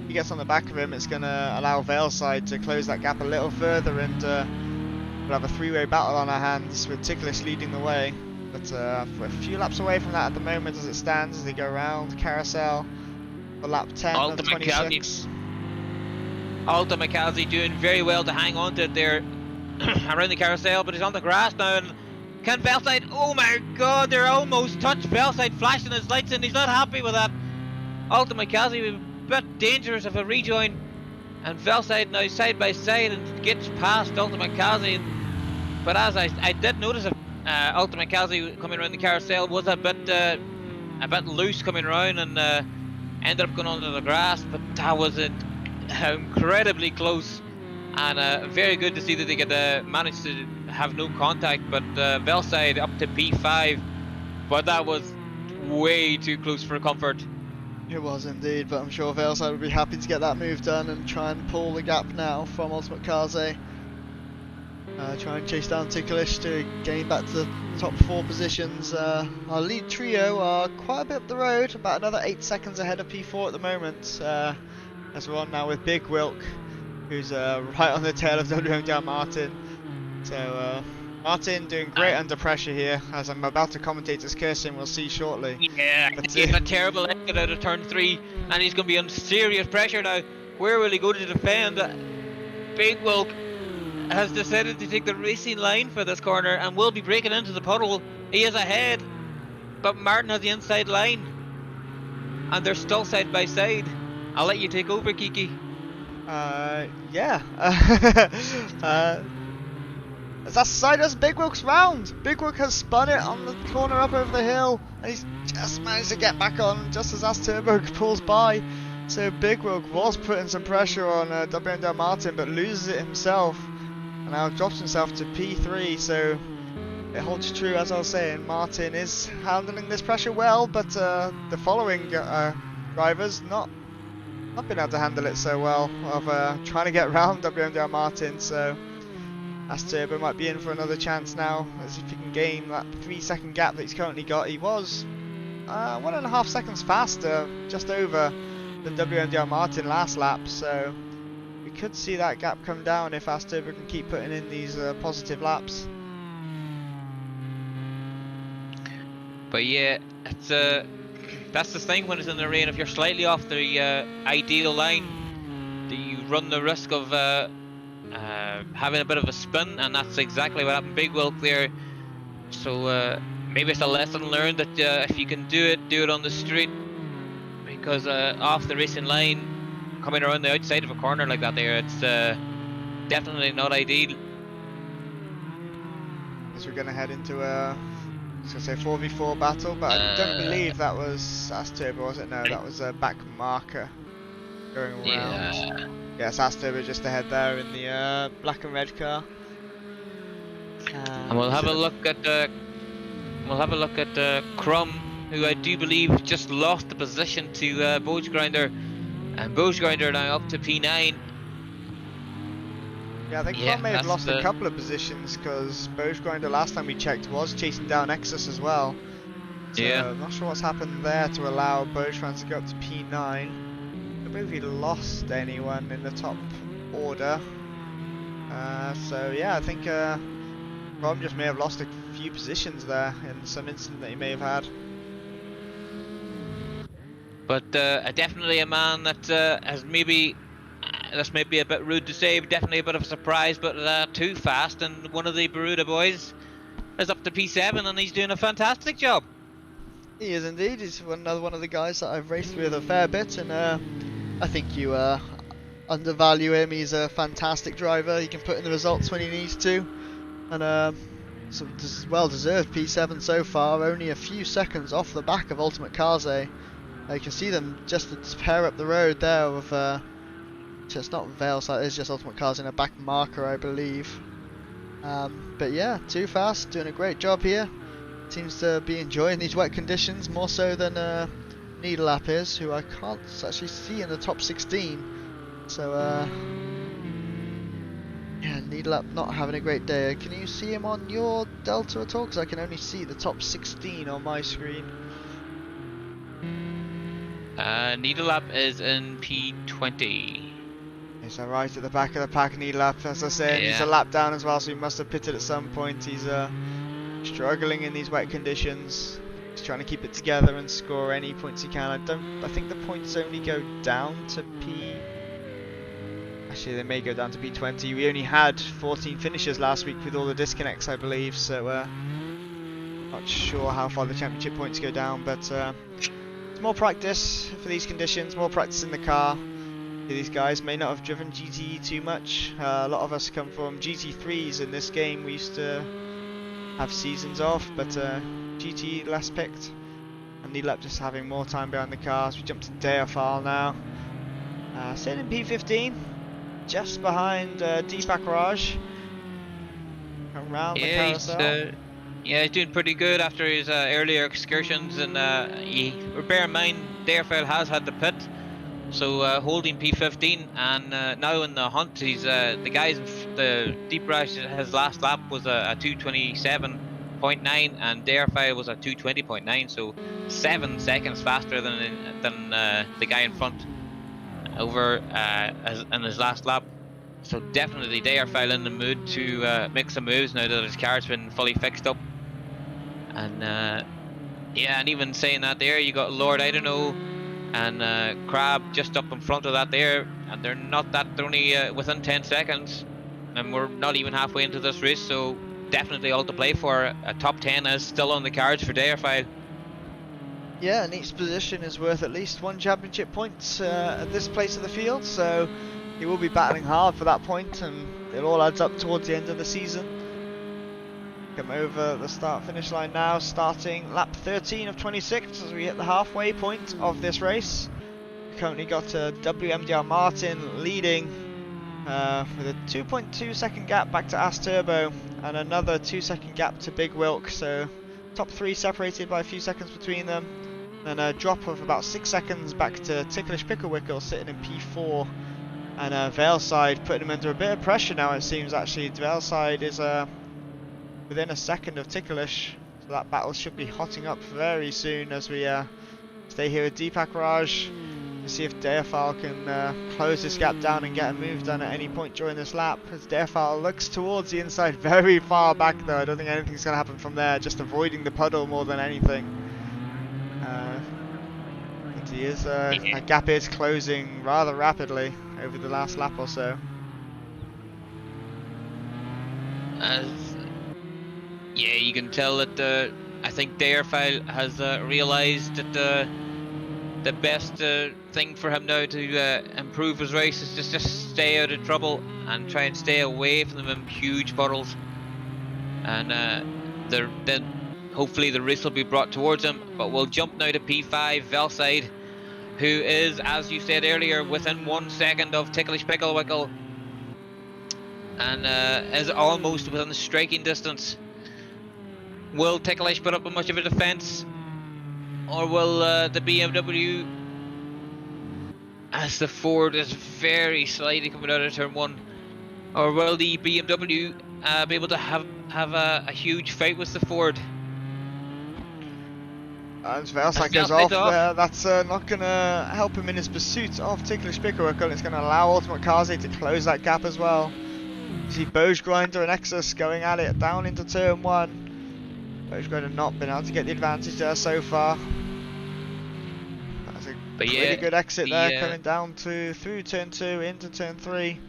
he gets on the back of him, it's going to allow Valeside to close that gap a little further, and we'll have a three-way battle on our hands with Ticklish leading the way. But we're a few laps away from that at the moment as it stands, as they go around carousel for lap 10 of 26. Ultimate Kazi doing very well to hang on to it there around the carousel, but he's on the grass now, and can Valeside, oh my god, they're almost touched. Valeside flashing his lights and he's not happy with that. Ultimate Kazi a bit dangerous of a rejoin, and Valeside now side by side and gets past Ultimate Kazi. But as I did notice, Ultimate Kazi coming around the carousel was a bit loose coming around, and ended up going onto the grass, but that was incredibly close, and very good to see that they could manage to have no contact. But Valeside up to P5, but that was way too close for comfort. It was indeed, but I'm sure Valeside would be happy to get that move done and try and pull the gap now from Ultimate Kaze. Try and chase down Ticklish to gain back to the top 4 positions. Our lead trio are quite a bit up the road, about another 8 seconds ahead of P4 at the moment. As we're on now with Big Wilk, who's right on the tail of WMDR Martin. So Martin doing great under pressure here, as I'm about to commentate as Kirsten, we'll see shortly. Yeah, he's a terrible exit out of turn 3, and he's going to be under serious pressure now. Where will he go to defend? Big Wilk has decided to take the racing line for this corner and will be breaking into the puddle. He is ahead, but Martin has the inside line, and they're still side by side. I'll let you take over, Kiki. Yeah. That's side as Big Wilk's round. Big Wilk has spun it on the corner up over the hill, and he's just managed to get back on just as Turbo pulls by. So Big Wilk was putting some pressure on WMDR Martin, but loses it himself, and now drops himself to P3. So it holds true, as I was saying, Martin is handling this pressure well, but the following drivers not been able to handle it so well, of trying to get around WMDR Martin. So Turbo might be in for another chance now, as if he can gain that 3-second gap that he's currently got. He was 1.5 seconds faster, just over, than WMDR Martin last lap, so we could see that gap come down if Turbo can keep putting in these positive laps. But yeah, it's that's the thing when it's in the rain. If you're slightly off the ideal line, you run the risk of having a bit of a spin, and that's exactly what happened Big Wilk there. So maybe it's a lesson learned that if you can do it on the street, because off the racing line, coming around the outside of a corner like that there, it's definitely not ideal. As we're going to head into a 4v4 battle, but I don't believe that was Turbo, was it? No, that was a back marker going around. Yeah. Yes, Turbo just ahead there in the black and red car. And we'll have a look at Crumb, who I do believe just lost the position to Bogegrinder, and Bogegrinder now up to P9. Yeah, I think Crumb may have lost a couple of positions, because Bogegrinder last time we checked was chasing down Exus as well. Yeah. I'm not sure what's happened there to allow Bertrand to go up to P9. I believe he lost anyone in the top order. So yeah, I think Rom just may have lost a few positions there in some incident that he may have had. But definitely a man that has maybe, this may be a bit rude to say, but definitely a bit of a surprise, but too fast. And one of the Baruda boys is up to P7 and he's doing a fantastic job. He is indeed. He's another one of the guys that I've raced with a fair bit, and I think you undervalue him. He's a fantastic driver. He can put in the results when he needs to, and so well deserved P7 so far. Only a few seconds off the back of Ultimate Cars. You can see them just pair up the road there with just not Valeside. It's just Ultimate Cars in a back marker, I believe. But yeah, too fast. Doing a great job here. Seems to be enjoying these wet conditions more so than Needle Lap is, who I can't actually see in the top 16. So yeah, Needle Lap not having a great day. Can you see him on your Delta at all? Because I can only see the top 16 on my screen. Needle Lap is in P20. He's right at the back of the pack, Needle Lap. As I said, he's a lap down as well, so he must have pitted at some point. He's struggling in these wet conditions. He's trying to keep it together and score any points he can. I think the points only go down to P. Actually, they may go down to P20. We only had 14 finishes last week with all the disconnects, I believe. So not sure how far the championship points go down, but it's more practice for these conditions. More practice in the car. These guys may not have driven GTE too much. A lot of us come from GT3s in this game. We used to have seasons off, but GTE less picked, and Needle Lap just having more time behind the cars. We jump to DFR now, sitting in P15, just behind Deepak Raj, around the carousel. He's doing pretty good after his earlier excursions, and bear in mind Darefield has had the pit, so holding P15, and now in the hunt he's the guys. The Deep Rush, his last lap was a 2:27.9, and Darefield was a 2:20.9, so 7 seconds faster than the guy in front over in his last lap. So definitely Darefield in the mood to make some moves now that his car's been fully fixed up. And yeah, and even saying that there, you got Lord I don't know and Crab just up in front of that there, and they're only within 10 seconds, and we're not even halfway into this race, so definitely all to play for. A top 10 is still on the cards for Darefield. Yeah, and each position is worth at least 1 championship point at this place of the field, so he will be battling hard for that point, and it all adds up towards the end of the season. Come over the start-finish line now, starting lap 13 of 26 as we hit the halfway point of this race. We've currently got WMDR Martin leading with a 2.2 second gap back to As Turbo, and another 2 second gap to Big Wilk, so top 3 separated by a few seconds between them. Then a drop of about 6 seconds back to Ticklish Picklewickle sitting in P4, and Valeside putting him under a bit of pressure now, it seems. Actually, Valeside is within a second of Ticklish, so that battle should be hotting up very soon as we stay here with Deepak Raj to see if Deofal can close this gap down and get a move done at any point during this lap, as Deofal looks towards the inside, very far back though. I don't think anything's going to happen from there, just avoiding the puddle more than anything. And he is, that gap is closing rather rapidly over the last lap or so. Yeah, you can tell that I think Darefield has realised that the best thing for him now to improve his race is just stay out of trouble and try and stay away from them huge puddles. And then hopefully the race will be brought towards him. But we'll jump now to P5, Valeside, who is, as you said earlier, within 1 second of Ticklish Picklewickle, and is almost within striking distance. Will Ticklish put up much of a defence, or will the BMW, as the Ford is very slightly coming out of turn 1, or will the BMW be able to have a huge fight with the Ford? And Svelsak goes off there. That's not going to help him in his pursuit of ticklish picklework, and it's going to allow Ultimate Kazi to close that gap as well. You see Bojgrinder and Exus going at it down into turn 1. Bojgrinder not been able to get the advantage there so far. That's a really good exit there, coming down through turn 2 into turn 3.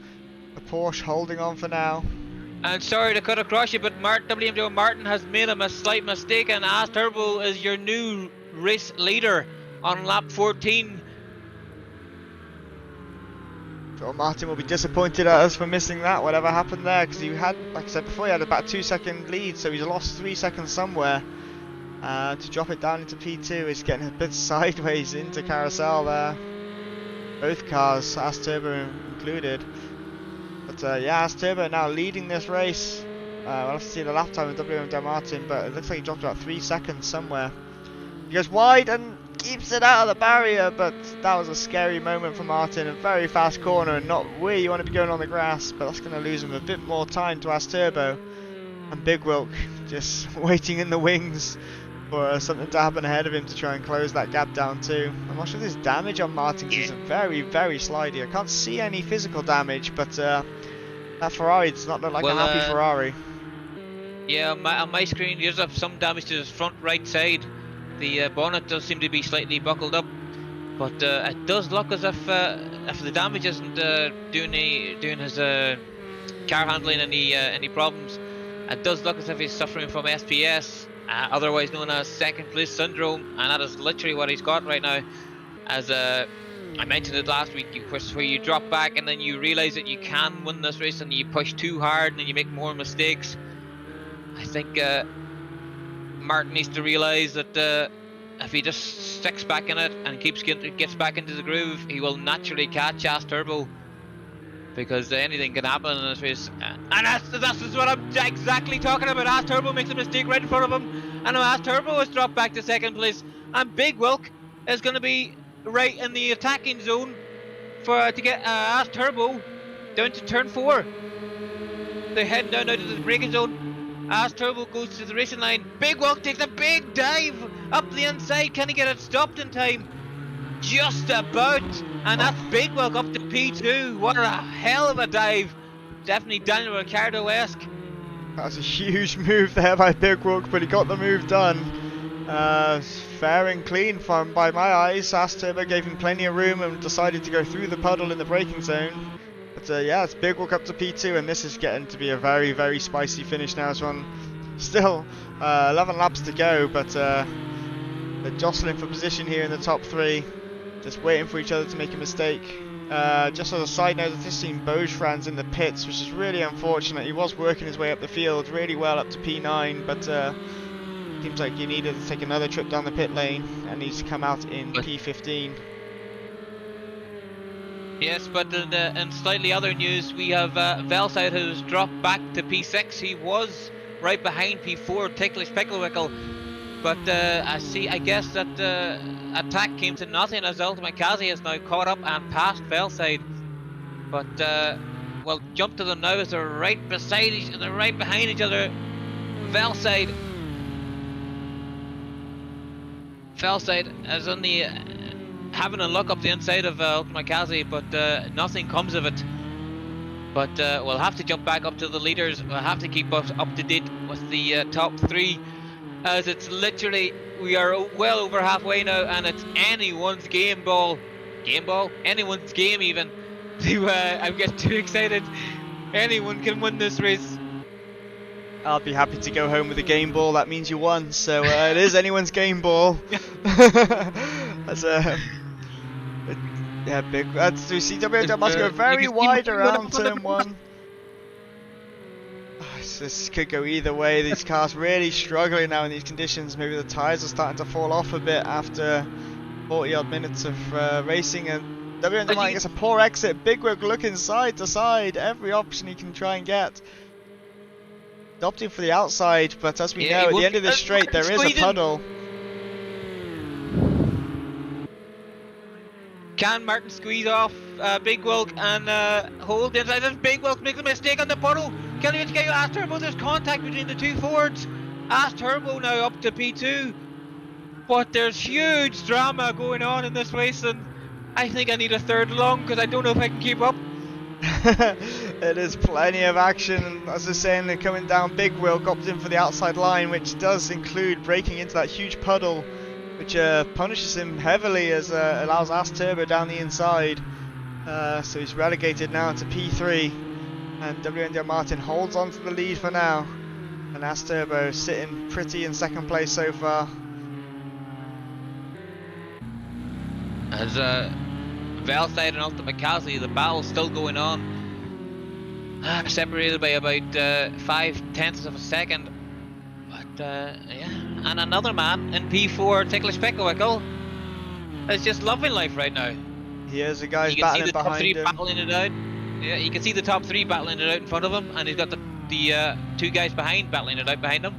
The Porsche holding on for now. And sorry to cut across you, but WMJ Martin has made a slight mistake, and AS Turbo is your new race leader on lap 14. So Martin will be disappointed at us for missing that, whatever happened there, because he had, like I said before, he had about a 2-second lead, so he's lost 3 seconds somewhere. To drop it down into P2 is getting a bit sideways into carousel there. Both cars, AS Turbo included. But yeah, AS Turbo now leading this race. We'll have to see the lap time of WMJ Martin, but it looks like he dropped about 3 seconds somewhere. He goes wide and keeps it out of the barrier, but that was a scary moment for Martin. A very fast corner and not where you want to be going on the grass, but that's going to lose him a bit more time to AS Turbo. And Big Wilk just waiting in the wings for something to happen ahead of him to try and close that gap down too. I'm not sure if there's damage on Martin because he's very, very slidey. I can't see any physical damage, but that Ferrari does not look like a happy Ferrari. Yeah, on my screen there's some damage to his front right side. The bonnet does seem to be slightly buckled up, but it does look as if the damage isn't doing his car handling any problems. It does look as if he's suffering from SPS. Otherwise known as second place syndrome, and that is literally what he's got right now. As I mentioned it last week, where you drop back and then you realise that you can win this race and you push too hard and then you make more mistakes. I think Martin needs to realise that if he just sticks back in it and gets back into the groove, he will naturally catch AS Turbo. Because anything can happen in this race, and that's what I'm exactly talking about. AS Turbo makes a mistake right in front of him, and AS Turbo has dropped back to second place, and Big Wilk is going to be right in the attacking zone to get AS Turbo down to turn 4. They're heading down out to the braking zone. AS Turbo goes to the racing line. Big Wilk takes a big dive up the inside. Can he get it stopped in time? Just about, and that's Big Wilk up to P2. What a hell of a dive. Definitely Daniel Ricciardo-esque. That's a huge move there by Big Wilk, but he got the move done. Fair and clean by my eyes. AS Turbo gave him plenty of room and decided to go through the puddle in the braking zone. But yeah, it's Big Wilk up to P2, and this is getting to be a very, very spicy finish now. Still 11 laps to go, but they're jostling for position here in the top 3. Just waiting for each other to make a mistake. Just as a side note, I've just seen Bojfran's in the pits, which is really unfortunate. He was working his way up the field really well up to P9, but seems like he needed to take another trip down the pit lane and needs to come out in P15. Yes, but in slightly other news, we have Velside, who's dropped back to P6. He was right behind P4, Ticklish Picklewickle. But I guess that attack came to nothing as Ultimate Kazi has now caught up and passed Velside. But we'll jump to them now as they're right beside they're right behind each other. Velside is only having a look up the inside of Ultimate Kazi, but nothing comes of it. But we'll have to jump back up to the leaders. We'll have to keep us up to date with the top 3. As it's literally, we are well over halfway now, and it's anyone's anyone's game even. I'm getting too excited. Anyone can win this race. I'll be happy to go home with a game ball. That means you won. So it is anyone's game ball. Yeah, big. We see WMJ must go very wide around turn 1. This could go either way. These cars really struggling now in these conditions. Maybe the tyres are starting to fall off a bit after 40 odd minutes of racing, and WMJ gets a poor exit. Big Wilk looking side to side, every option he can try and get. Opting for the outside, but as we know, at the end of this straight there is a puddle. Can Martin squeeze off Big Wilk and hold the inside? As Big Wilk makes a mistake on the puddle. Can he get AS Turbo? There's contact between the two Fords. AS Turbo now up to P2. but there's huge drama going on in this race, and I think I need a third lung because I don't know if I can keep up. It is plenty of action. As I was saying, they're coming down. Big Will opts in for the outside line, which does include breaking into that huge puddle, which punishes him heavily as allows As Turbo down the inside. So he's relegated now to P3, and WMDR Martin holds on to the lead for now. And As Turbo sitting pretty in second place so far. As Velside and Ultimate Cassie, the battle's still going on. Separated by about 0.5 of a second. But yeah, and another man in P4, Ticklish Picklewickle, is just loving life right now. He is a guy battling behind him. Battling it out. Yeah, you can see the top three battling it out in front of him, and he's got the two guys behind battling it out behind him.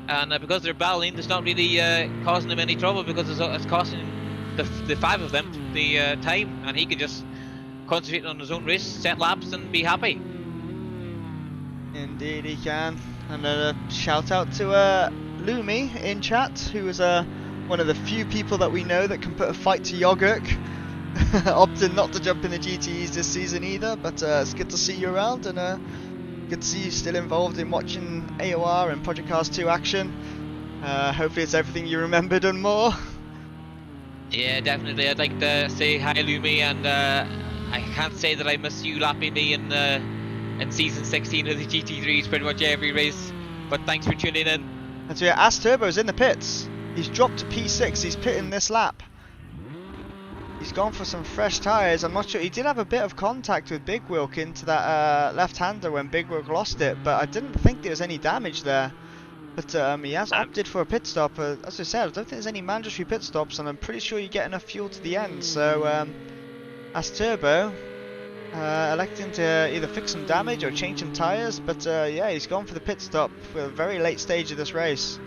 And because they're battling, it's not really causing him any trouble because it's costing the five of them the time, and he can just concentrate on his own race, set laps, and be happy. Indeed he can. And a shout out to Lumi in chat, who is one of the few people that we know that can put a fight to Yogurt. Opted not to jump in the GTEs this season either, but it's good to see you around, and good to see you still involved in watching AOR and Project Cars 2 action. Hopefully it's everything you remembered and more. Yeah, definitely. I'd like to say hi, Lumi, and I can't say that I miss you lapping me in season 16 of the GT3s pretty much every race, but thanks for tuning in. And so yeah, As Turbo's in the pits. He's dropped to P6, he's pitting this lap. He's gone for some fresh tyres. I'm not sure, he did have a bit of contact with Big Wilk into that left-hander when Big Wilk lost it, but I didn't think there was any damage there. But he has opted for a pit stop. As I said, I don't think there's any mandatory pit stops, and I'm pretty sure you get enough fuel to the end. So As Turbo electing to either fix some damage or change some tyres, but yeah, he's gone for the pit stop for a very late stage of this race.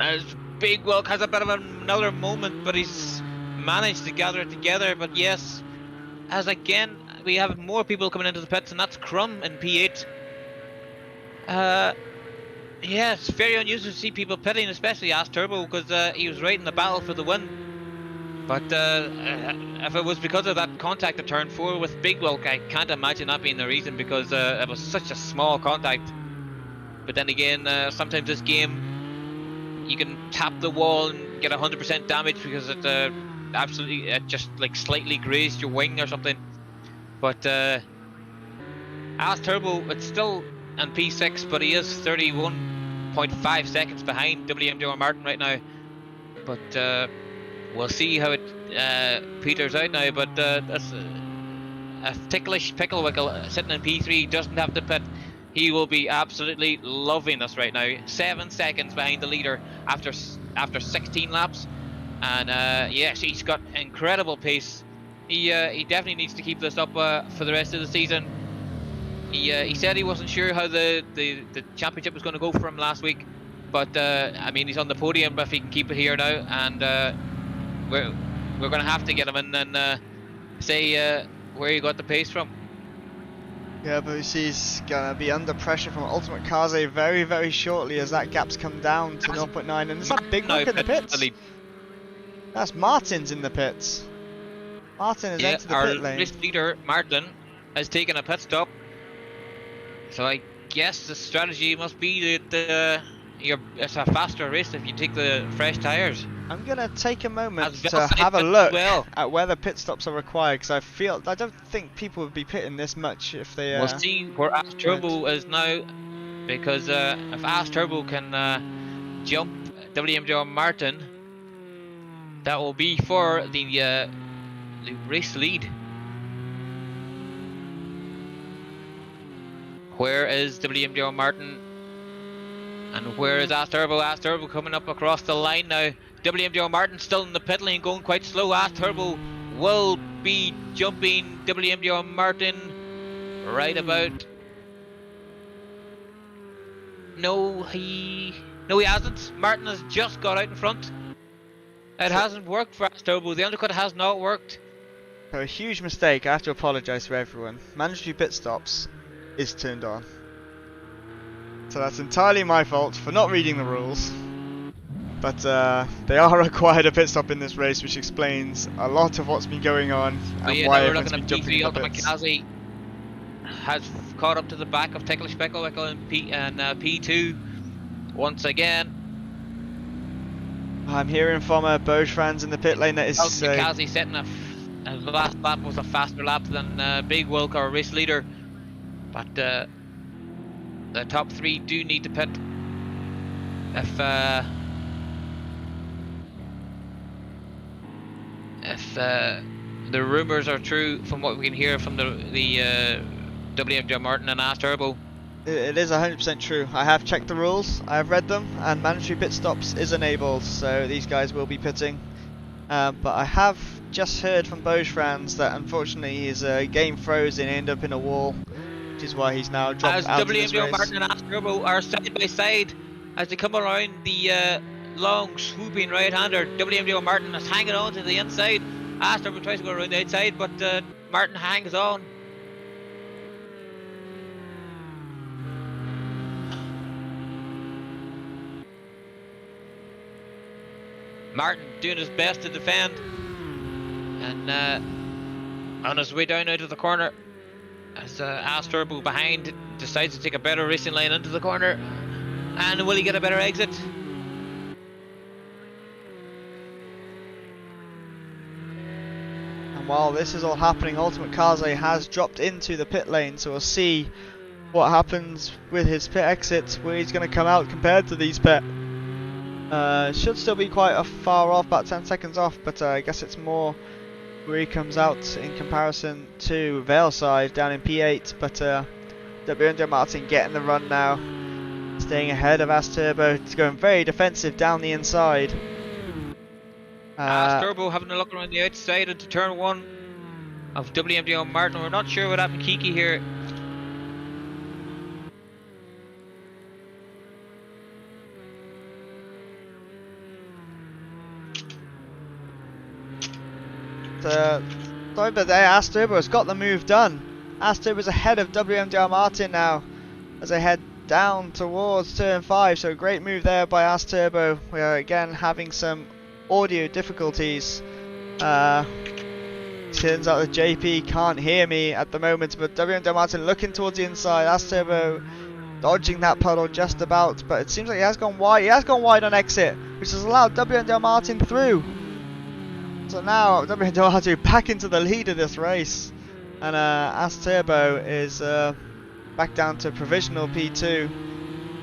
As Big Wilk has a bit of another moment, but he's managed to gather it together. But yes, as again we have more people coming into the pits, and that's Crumb in P8. Yeah, it's very unusual to see people pitting, especially As Turbo, because he was right in the battle for the win. But if it was because of that contact at turn 4 with Big Wilk, I can't imagine that being the reason, because it was such a small contact. But then again, sometimes this game, you can tap the wall and get 100% damage because it it just like slightly grazed your wing or something. But As Turbo, it's still in P6, but he is 31.5 seconds behind WMDR Martin right now. But we'll see how it peters out now. But that's a Ticklish Picklewickle sitting in P3 doesn't have to pit. He will be absolutely loving this right now. 7 seconds behind the leader after 16 laps, and yes, he's got incredible pace. He definitely needs to keep this up for the rest of the season. He said he wasn't sure how the championship was going to go for him last week, but I mean, he's on the podium if he can keep it here now, and we're going to have to get him in and say where he got the pace from. Yeah, but he's going to be under pressure from Ultimate Cars very, very shortly as that gap's come down to 0.9, and there's that Big Wilk in the pits. That's Martin's in the pits. Martin has entered the pit lane. Our race leader, Martin, has taken a pit stop. So I guess the strategy must be that it's a faster race if you take the fresh tyres. I'm going to take a moment to have a look at where the pit stops are required, because I don't think people would be pitting this much if they... We'll see where As Turbo is now, because if As Turbo can jump WMDR Martin, that will be for the race lead. Where is WMDR Martin? And where is As Turbo? As Turbo coming up across the line now. WMDR Martin still in the pit lane, going quite slow. As Turbo will be jumping WMDR Martin right about. No, he hasn't. Martin has just got out in front. It hasn't worked for As Turbo. The undercut has not worked. So a huge mistake. I have to apologise to everyone. Mandatory pit stops is turned on. So that's entirely my fault for not reading the rules. but they are required a pit stop in this race, which explains a lot of what's been going on But and yeah, why now we're everyone's looking been at jumping P3 in the Ultimate pits. Kazi has caught up to the back of Ticklish Pickle in P2 once again. I'm hearing from Boge fans in the pit lane that is Kazi setting a last lap was a faster lap than Big Wilk, our race leader, but the top three do need to pit if the rumours are true from what we can hear from the WMJ Martin and Ass Turbo. It is 100% true. I have checked the rules, I have read them, and mandatory pit stops is enabled, so these guys will be pitting. But I have just heard from Boge fans that unfortunately his game froze and ended up in a wall, which is why he's now dropped out of this race. Martin and Ass Turbo are side by side as they come around the long swooping right-hander. WMJ Martin is hanging on to the inside. Ass Turbo tries to go around the outside, but Martin hangs on. Martin doing his best to defend, and on his way down out of the corner, as Ass Turbo behind decides to take a better racing line into the corner, and will he get a better exit? And while this is all happening, Ultimate Kaze has dropped into the pit lane, so we'll see what happens with his pit exit, where he's going to come out compared to these pit. Should still be quite far off, about 10 seconds off, but I guess it's more where he comes out in comparison to Valeside down in P8. But WMJ Martin getting the run now, staying ahead of Ass Turbo. It's going very defensive down the inside. Ass Turbo having a look around the outside into turn 1 of WMJ Martin. We're not sure what happened to Kiki here. Sorry, but Ass Turbo has got the move done. Ass Turbo's ahead of WMJ Martin now as they head down towards turn 5. So great move there by Ass Turbo. We are again having some audio difficulties. Turns out that JP can't hear me at the moment, but WMJ Martin looking towards the inside. Ass Turbo dodging that puddle just about, but it seems like he has gone wide. He has gone wide on exit, which has allowed WMJ Martin through. So now WMJ Martin back into the lead of this race, and Ass Turbo is back down to provisional P2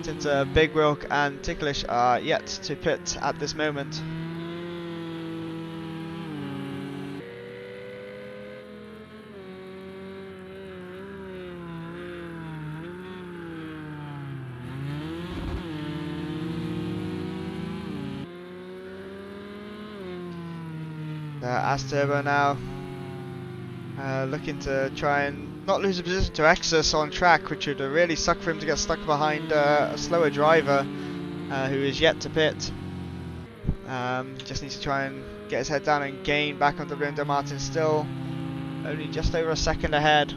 since Big Wilk and Ticklish are yet to pit at this moment. Ass Turbo now looking to try and not lose a position to Exus on track, which would really suck for him to get stuck behind a slower driver who is yet to pit. Just needs to try and get his head down and gain back on WMJ Martin, still only just over a second ahead.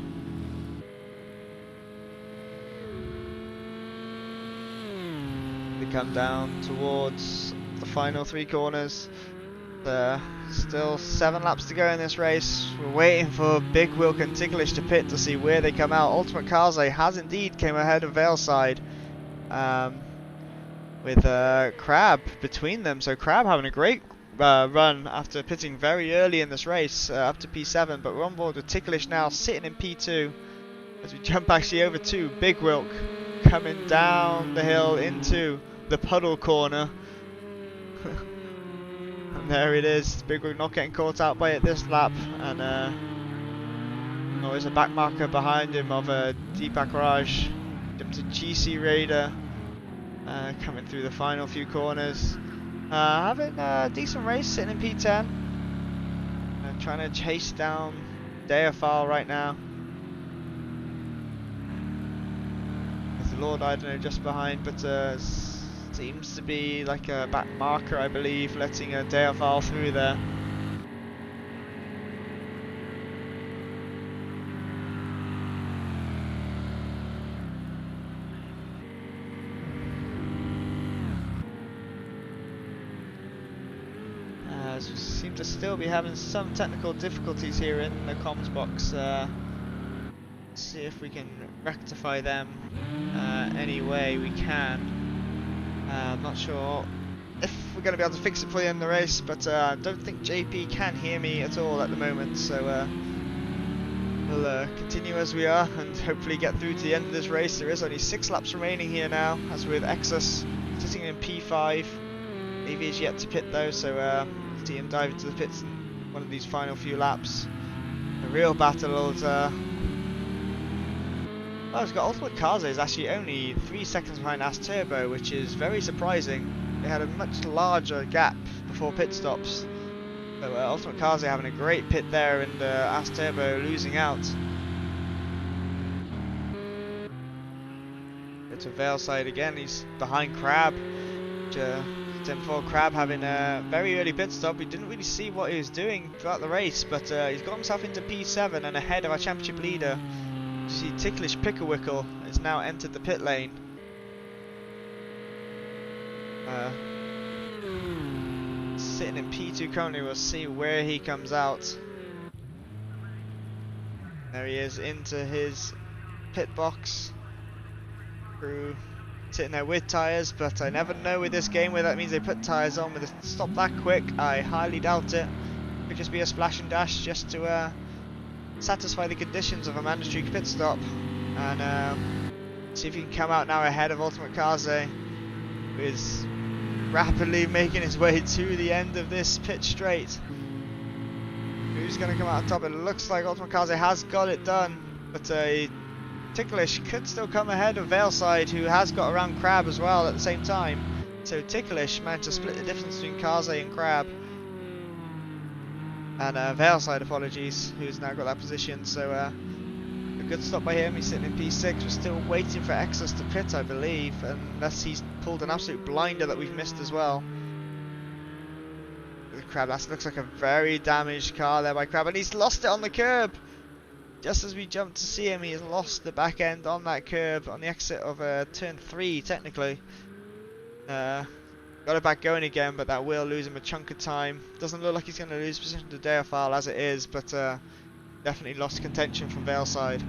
They come down towards the final 3 corners. Still 7 laps to go in this race. We're waiting for Big Wilk and Ticklish to pit to see where they come out. Ultimate Kaze has indeed came ahead of Valeside, with Crab between them. So Crab having a great run after pitting very early in this race, up to P7. But we're on board with Ticklish now, sitting in P2 as we jump actually over to Big Wilk, coming down the hill into the puddle corner. And there it is, Big Wilk not getting caught out by it this lap, and there's a back marker behind him of Deepak Raj. Up to GC Raider, coming through the final few corners. Having a decent race, sitting in P10. Trying to chase down Deofile right now. There's the Lord, I don't know, just behind, but seems to be like a back marker, I believe, letting a Deofile through there. seem to still be having some technical difficulties here in the comms box. See if we can rectify them any way we can. I'm not sure if we're going to be able to fix it for the end of the race, but I don't think JP can hear me at all at the moment, so we'll continue as we are and hopefully get through to the end of this race. There is only 6 laps remaining here now, as with Exus sitting in P5. Davey is yet to pit though, so we'll see him dive into the pits in one of these final few laps. A real battle of well, we've got Ultimate Cars is actually only 3 seconds behind As Turbo, which is very surprising. They had a much larger gap before pit stops. So Ultimate Cars are having a great pit there, and As Turbo losing out. Go to Valeside again, he's behind Crab. 10-4 Crab having a very early pit stop. We didn't really see what he was doing throughout the race, but he's got himself into P7 and ahead of our championship leader. You see Ticklish Picklewickle has now entered the pit lane. Sitting in P2 currently, we'll see where he comes out. There he is into his pit box. Crew sitting there with tyres, but I never know with this game whether that means they put tyres on with a stop that quick. I highly doubt it. Could just be a splash and dash just to satisfy the conditions of a mandatory pit stop, and see if he can come out now ahead of Ultimate Kaze, who is rapidly making his way to the end of this pit straight. Who's going to come out on top? It looks like Ultimate Kaze has got it done, but Ticklish could still come ahead of Valeside, who has got around Crab as well at the same time. So Ticklish managed to split the difference between Kaze and Crab. And Valeside, apologies, who's now got that position. So a good stop by him. He's sitting in P6. We're still waiting for Exus to pit, I believe, unless he's pulled an absolute blinder that we've missed as well. The Crab, that looks like a very damaged car there by Crab, and he's lost it on the curb. Just as we jump to see him, he has lost the back end on that curb on the exit of turn 3, technically. Got it back going again, but that will lose him a chunk of time. Doesn't look like he's going to lose position to Deofile as it is, but definitely lost contention from Valeside.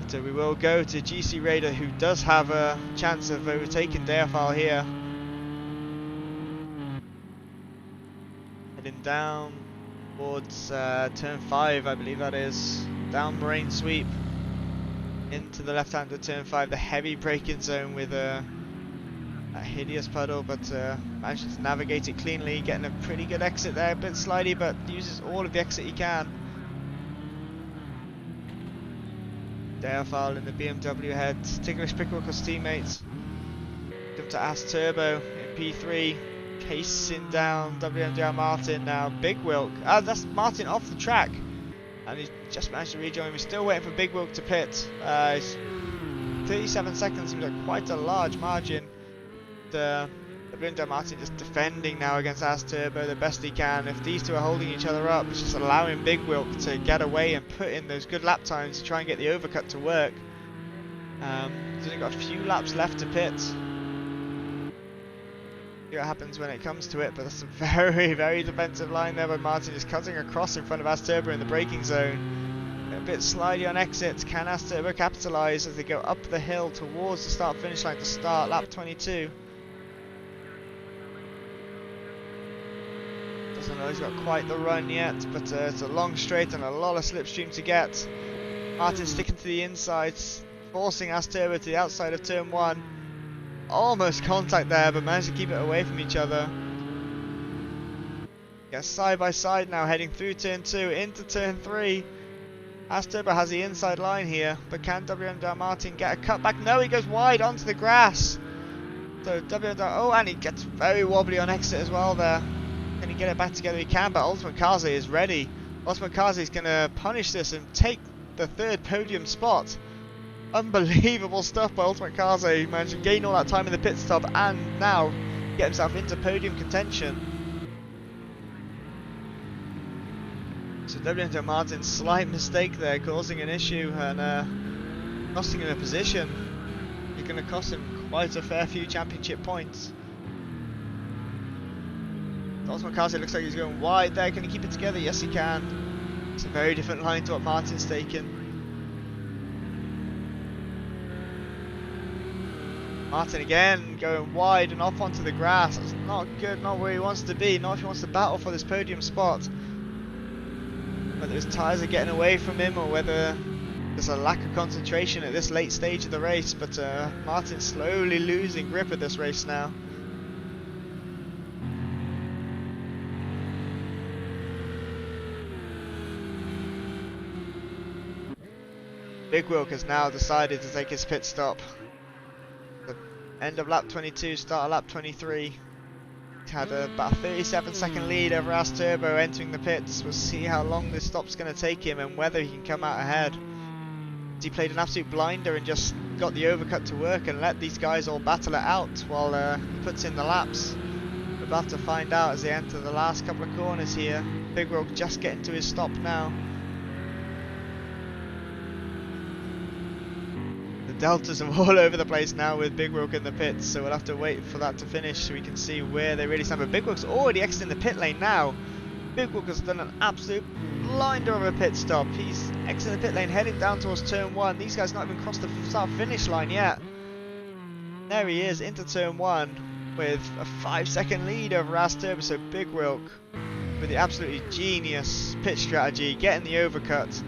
But we will go to GC Raider, who does have a chance of overtaking Deofile here. Heading down towards turn 5, I believe that is. Down Moraine Sweep into the left-hand of turn 5, the heavy braking zone with a hideous puddle, but manages to navigate it cleanly, getting a pretty good exit there, a bit slidey, but uses all of the exit he can. Deofile in the BMW ahead, Ticklish Picklewickle's teammates. Come to As Turbo in P3, pacing down WMDR Martin now. Big Wilk, that's Martin off the track, and he's just managed to rejoin. We're still waiting for Big Wilk to pit. 37 seconds seems like quite a large margin. WMDR Martin just defending now against As Turbo the best he can. If these two are holding each other up, it's just allowing Big Wilk to get away and put in those good lap times to try and get the overcut to work. He's only got a few laps left to pit. See what happens when it comes to it, but that's a very, very defensive line there by Martin. Just cutting across in front of As Turbo in the braking zone. A bit slidey on exits. Can As Turbo capitalise as they go up the hill towards the start-finish line to start lap 22? Doesn't know he's got quite the run yet, but it's a long straight and a lot of slipstream to get. Martin sticking to the insides, forcing As Turbo to the outside of turn 1. Almost contact there, but managed to keep it away from each other. Yeah, side by side now, heading through turn 2 into turn 3. As Turbo has the inside line here, but can WMDR Martin get a cut back? No, he goes wide onto the grass. So WMDR, oh, and he gets very wobbly on exit as well there. Can he get it back together? He can, but Ultimate Kaze is ready. Ultimate Kaze is going to punish this and take the 3rd podium spot. Unbelievable stuff by Ultimate Kaze. He managed to gain all that time in the pit stop and now get himself into podium contention. So WMDR Martin's slight mistake there, causing an issue and costing him a position. It's going to cost him quite a fair few championship points. Ultimate Cars, it looks like he's going wide there. Can he keep it together? Yes, he can. It's a very different line to what Martin's taken. Martin again going wide and off onto the grass. That's not good, not where he wants to be, not if he wants to battle for this podium spot. Whether his tyres are getting away from him or whether there's a lack of concentration at this late stage of the race, but Martin's slowly losing grip of this race now. Big Wilk has now decided to take his pit stop. End of lap 22, start of lap 23. Had about a 37-second lead over As Turbo entering the pits. We'll see how long this stop's going to take him and whether he can come out ahead. He played an absolute blinder and just got the overcut to work and let these guys all battle it out while he puts in the laps. We're about to find out as they enter the last couple of corners here. Big Wilk just getting to his stop now. Deltas are all over the place now with Big Wilk in the pits, so we'll have to wait for that to finish so we can see where they really stand. But Big Wilk's already exiting the pit lane now. Big Wilk has done an absolute blinder of a pit stop. He's exiting the pit lane, heading down towards turn 1. These guys not even crossed the start-finish line yet. There he is, into turn 1 with a 5-second lead over As Turbo. So Big Wilk with the absolutely genius pit strategy, getting the overcut,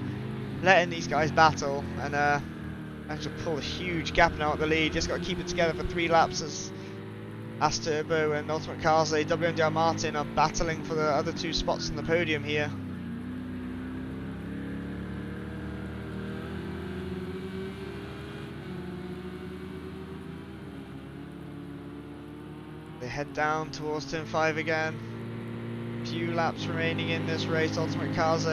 letting these guys battle, and managed to pull a huge gap now at the lead. Just got to keep it together for 3 laps as Turbo and Ultimate Cars, WMDR Martin are battling for the other 2 spots on the podium here. They head down towards turn 5 again. Few laps remaining in this race. Ultimate Cars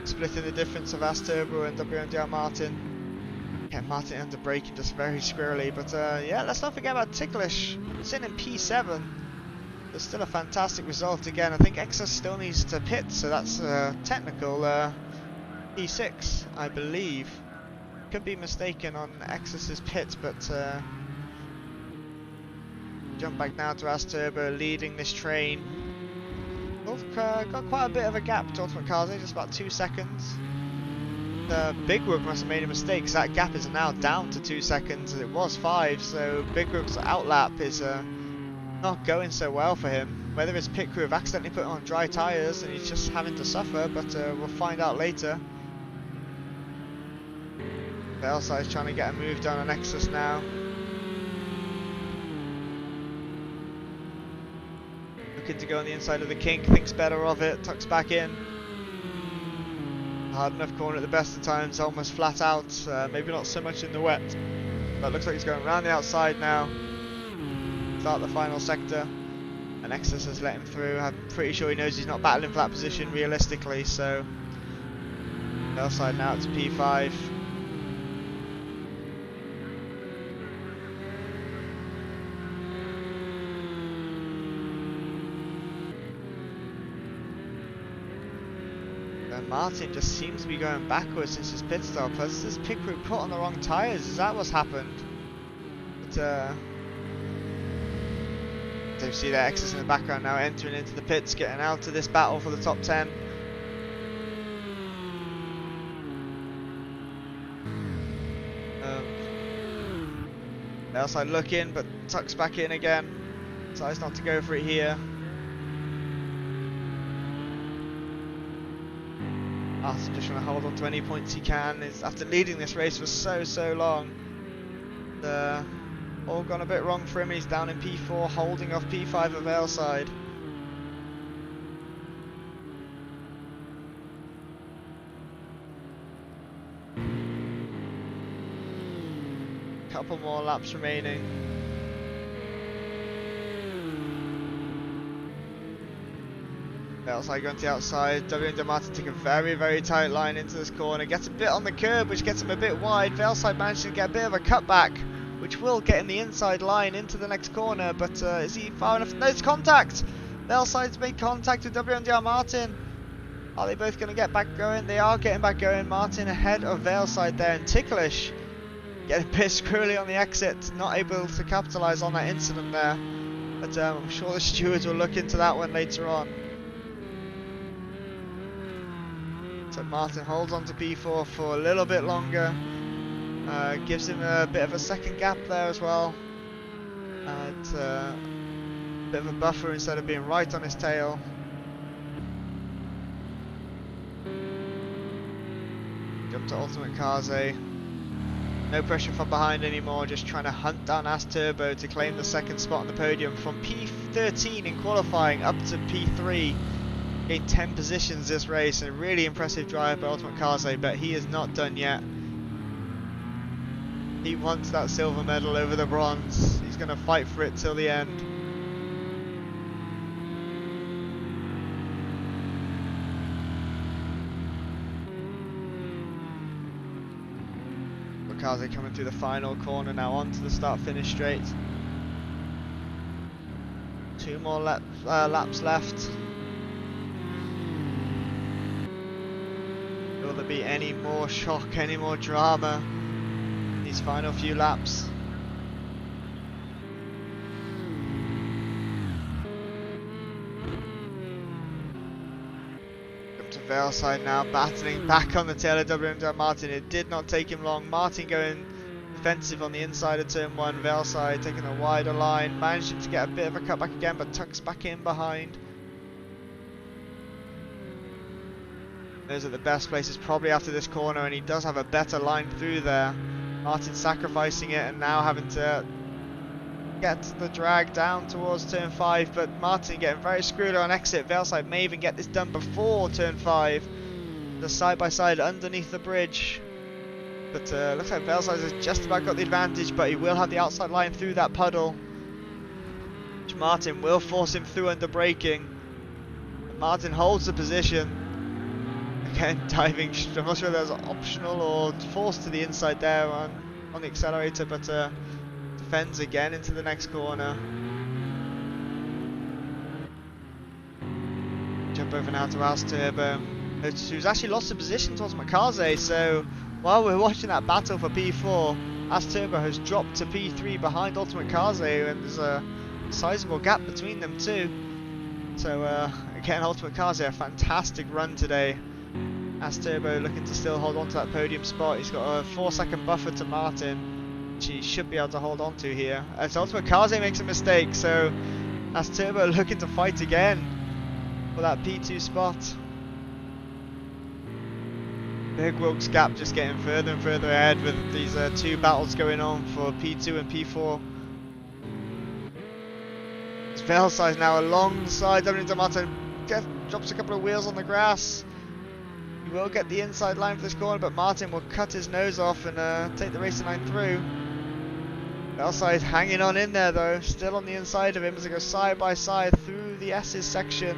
splitting the difference of As Turbo and WMDR Martin. Yeah, Martin under braking just very squirrely, but yeah, let's not forget about Ticklish. Sitting in P7. It's still a fantastic result again. I think Exus still needs to pit, so that's technical P6, I believe. Could be mistaken on Exus's pit, but jump back now to As Turbo leading this train. Got quite a bit of a gap to Ultimate Cars, just about 2 seconds. Big Wilk must have made a mistake because that gap is now down to 2 seconds and it was 5, so Big Wilk's outlap is not going so well for him. Whether his pit crew have accidentally put on dry tyres and he's just having to suffer, but we'll find out later. Belside's trying to get a move done on Exus now. Looking to go on the inside of the kink, thinks better of it, tucks back in. Hard enough corner at the best of times, almost flat out, maybe not so much in the wet. But it looks like he's going around the outside now. Start the final sector. And Exus has let him through. I'm pretty sure he knows he's not battling for that position realistically, so outside now to P5. Martin just seems to be going backwards since his pit stop. Has this pit crew put on the wrong tyres? Is that what's happened? But so you see that Exus in the background now entering into the pits, getting out of this battle for the top 10. The outside looking, but tucks back in again. Decides not to go for it here. Martin just trying to hold on to any points he can. After leading this race for so long, all gone a bit wrong for him. He's down in P4, holding off P5 of Ailside. Couple more laps remaining. Outside going to the outside. WMDR Martin taking a very tight line into this corner. Gets a bit on the curb, which gets him a bit wide. Velside managing to get a bit of a cutback, which will get in the inside line into the next corner. But is he far enough? No, it's contact. Velside's made contact with WMDR Martin. Are they both going to get back going? They are getting back going. Martin ahead of Velside there, and Ticklish getting a bit squirrely on the exit, not able to capitalise on that incident there. But I'm sure the stewards will look into that one later on. So Martin holds on to P4 for a little bit longer. Gives him a bit of a second gap there as well. And a bit of a buffer instead of being right on his tail. Jump to Ultimate Cars. No pressure from behind anymore, just trying to hunt down As Turbo to claim the second spot on the podium. From P13 in qualifying up to P3, gained 10 positions this race, and a really impressive drive by Ultimate Cars, but he is not done yet. He wants that silver medal over the bronze. He's going to fight for it till the end. Kaze coming through the final corner now onto the start-finish straight. 2 more laps left. Will there be any more shock, any more drama in these final few laps? Valeside now battling back on the tail of WMDL Martin. It did not take him long. Martin going defensive on the inside of turn 1. Valeside taking a wider line, managing to get a bit of a cutback again, but tucks back in behind. Those are the best places probably after this corner, and he does have a better line through there. Martin sacrificing it and now having to get the drag down towards turn 5, but Martin getting very screwed on exit. Valeside may even get this done before turn 5. The side-by-side underneath the bridge. But looks like Valeside has just about got the advantage, but he will have the outside line through that puddle, which Martin will force him through under braking. Martin holds the position. Again, diving, I'm not sure if that was optional or forced to the inside there on the accelerator, but defends again into the next corner. Jump over now to As Turbo, who's actually lost the position to Ultimate Cars, so while we're watching that battle for P4, As Turbo has dropped to P3 behind Ultimate Cars, and there's a sizable gap between them too. So again, Ultimate Cars, a fantastic run today. As Turbo looking to still hold on to that podium spot. He's got a 4-second buffer to Martin, which he should be able to hold on to here. As Ultimate Cars makes a mistake, so As Turbo looking to fight again for that P2 spot. Big Wilkes gap just getting further and further ahead with these 2 battles going on for P2 and P4. Valeside now alongside WMDL Martin, drops a couple of wheels on the grass. He will get the inside line for this corner, but Martin will cut his nose off and take the racing line through. Valeside hanging on in there though, still on the inside of him as they go side by side through the S's section.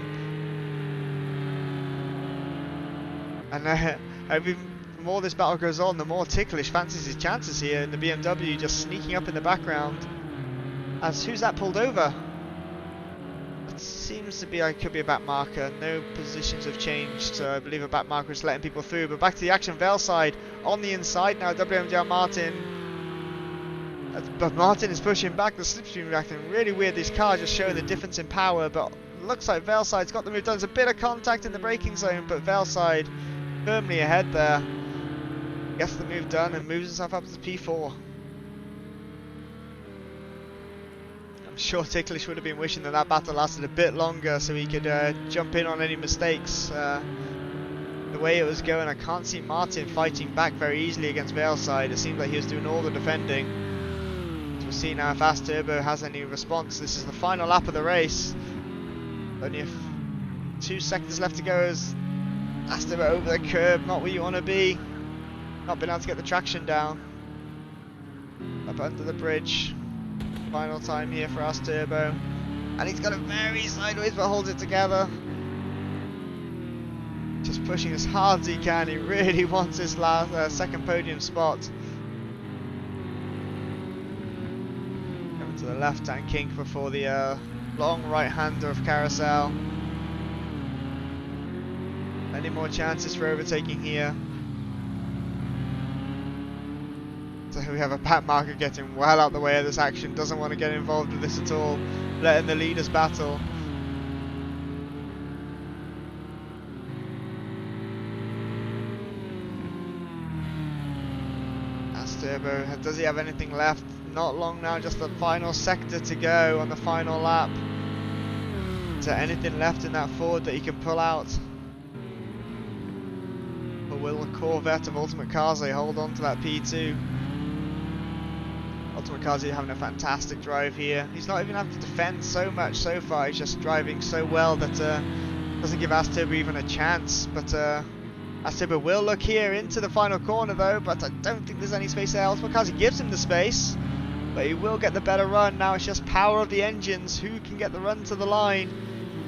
And the more this battle goes on, the more ticklish fancies his chances here in the BMW, just sneaking up in the background. As who's that pulled over? It seems to be, could be a back marker. No positions have changed, so I believe a back marker is letting people through. But back to the action, Valeside on the inside now, WMDL Martin. But Martin is pushing back, the slipstream reacting really weird. These cars just showing the difference in power, but looks like Valeside's got the move done. There's a bit of contact in the braking zone, but Valeside firmly ahead there. Gets the move done and moves himself up to P4. I'm sure Ticklish would have been wishing that that battle lasted a bit longer so he could jump in on any mistakes. The way it was going, I can't see Martin fighting back very easily against Valeside. It seemed like he was doing all the defending. So we'll see now if As Turbo has any response. This is the final lap of the race. Only 2 seconds left to go as As Turbo over the curb, not where you want to be. Not been able to get the traction down. Up under the bridge. Final time here for As Turbo. And he's got it very sideways but holds it together. Just pushing as hard as he can. He really wants his last second podium spot. Coming to the left hand kink before the long right hander of Carousel. Any more chances for overtaking here? we have a back marker getting well out the way of this action, doesn't want to get involved with this at all, letting the leaders battle. Turbo, does he have anything left? Not long now, just the final sector to go on the final lap. Is there anything left in that Ford that he can pull out? Or will the Corvette of Ultimate Cars hold on to that P2? Ultimate Cars having a fantastic drive here. He's not even having to defend so much so far, he's just driving so well that doesn't give Asturbo even a chance. But Asturbo will look here into the final corner though, but I don't think there's any space there. Ultimate Cars gives him the space, but he will get the better run. Now it's just power of the engines, who can get the run to the line.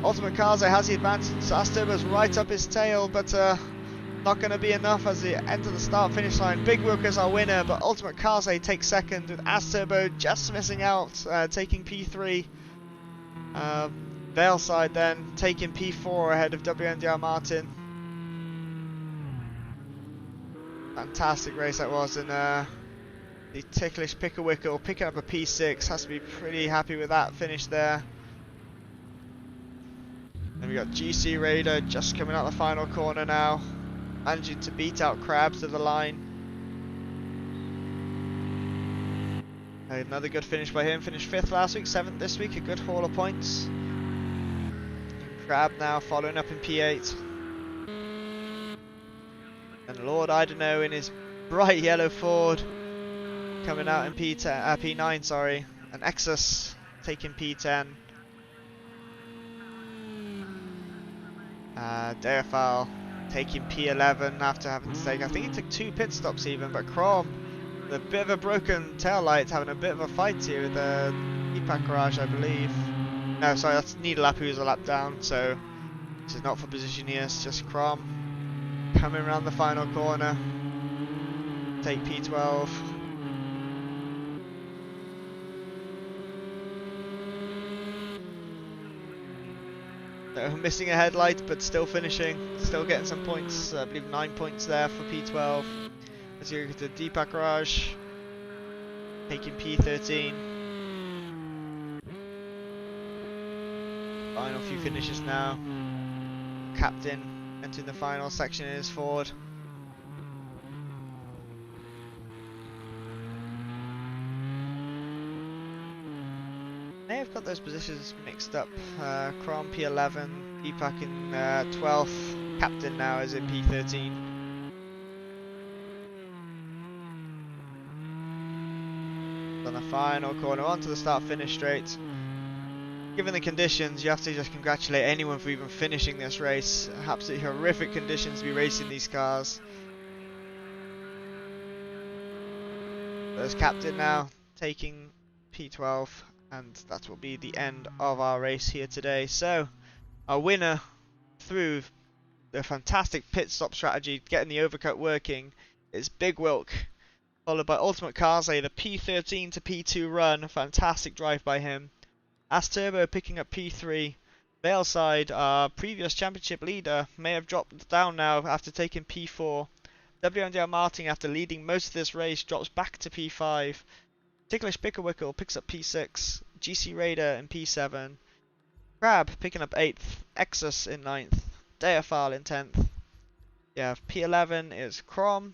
Ultimate Cars has the advantage, so Asturbo's right up his tail, but not going to be enough as they enter the start-finish line. Big Wilker's our winner, but Ultimate Cars takes second, with Asturbo just missing out, taking P3. Valeside then taking P4 ahead of WMDR Martin. Fantastic race that was, and the ticklish Picklewickle picking up a P6, has to be pretty happy with that finish there. Then we got GC Raider just coming out the final corner now, managing to beat out Krabs to the line. Another good finish by him, finished 5th last week, 7th this week, a good haul of points. Crab now following up in P8. And Lord Idaho in his bright yellow Ford coming out in P9, sorry. And Exus taking P10. Deifal taking P11 after having to take, I think he took 2 pit stops even, but Crom, with a bit of a broken tail light, having a bit of a fight here with the Deepak Garage, I believe. No, sorry, that's Needlelap who's a lap down, so this is not for position here, it's just Crom. Coming around the final corner, take P12. So missing a headlight, but still finishing, still getting some points. I believe 9 points there for P12. As you go to Deepak Garage, taking P13. Final few finishes now. Captain entering the final section in his Ford. May have got those positions mixed up. Crom P11, Deepak in 12th, Captain now is in P13. On the final corner, onto the start finish straight. Given the conditions, you have to just congratulate anyone for even finishing this race. Absolutely horrific conditions to be racing these cars. There's Captain now, taking P12, and that will be the end of our race here today. So, our winner through the fantastic pit stop strategy, getting the overcut working, is Big Wilk, followed by Ultimate Cars, the P13 to P2 run, a fantastic drive by him. Asturbo picking up P3. Valeside, our previous championship leader, may have dropped down now after taking P4. WMDR Martin, after leading most of this race, drops back to P5. Ticklish Picklewickle picks up P6. GC Raider in P7. Crab picking up 8th. Exus in 9th. Deifal in 10th. Yeah, P11 is Crom.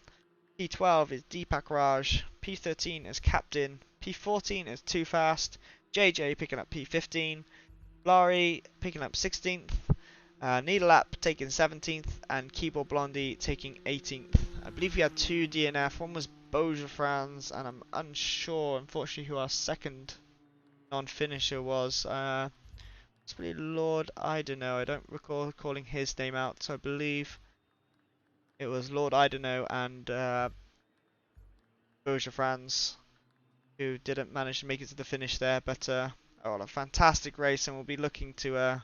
P12 is Deepak Raj. P13 is Captain. P14 is Too Fast. JJ picking up P15, Laurie picking up 16th, Needlelap taking 17th, and Keyboard Blondie taking 18th. I believe we had 2 DNF, one was Beaujeu Franz, and I'm unsure, unfortunately, who our second non-finisher was. It's probably Lord Idaho, I don't recall calling his name out, so I believe it was Lord Idaho and Beaujeu Franz, who didn't manage to make it to the finish there, but a fantastic race, and we'll be looking to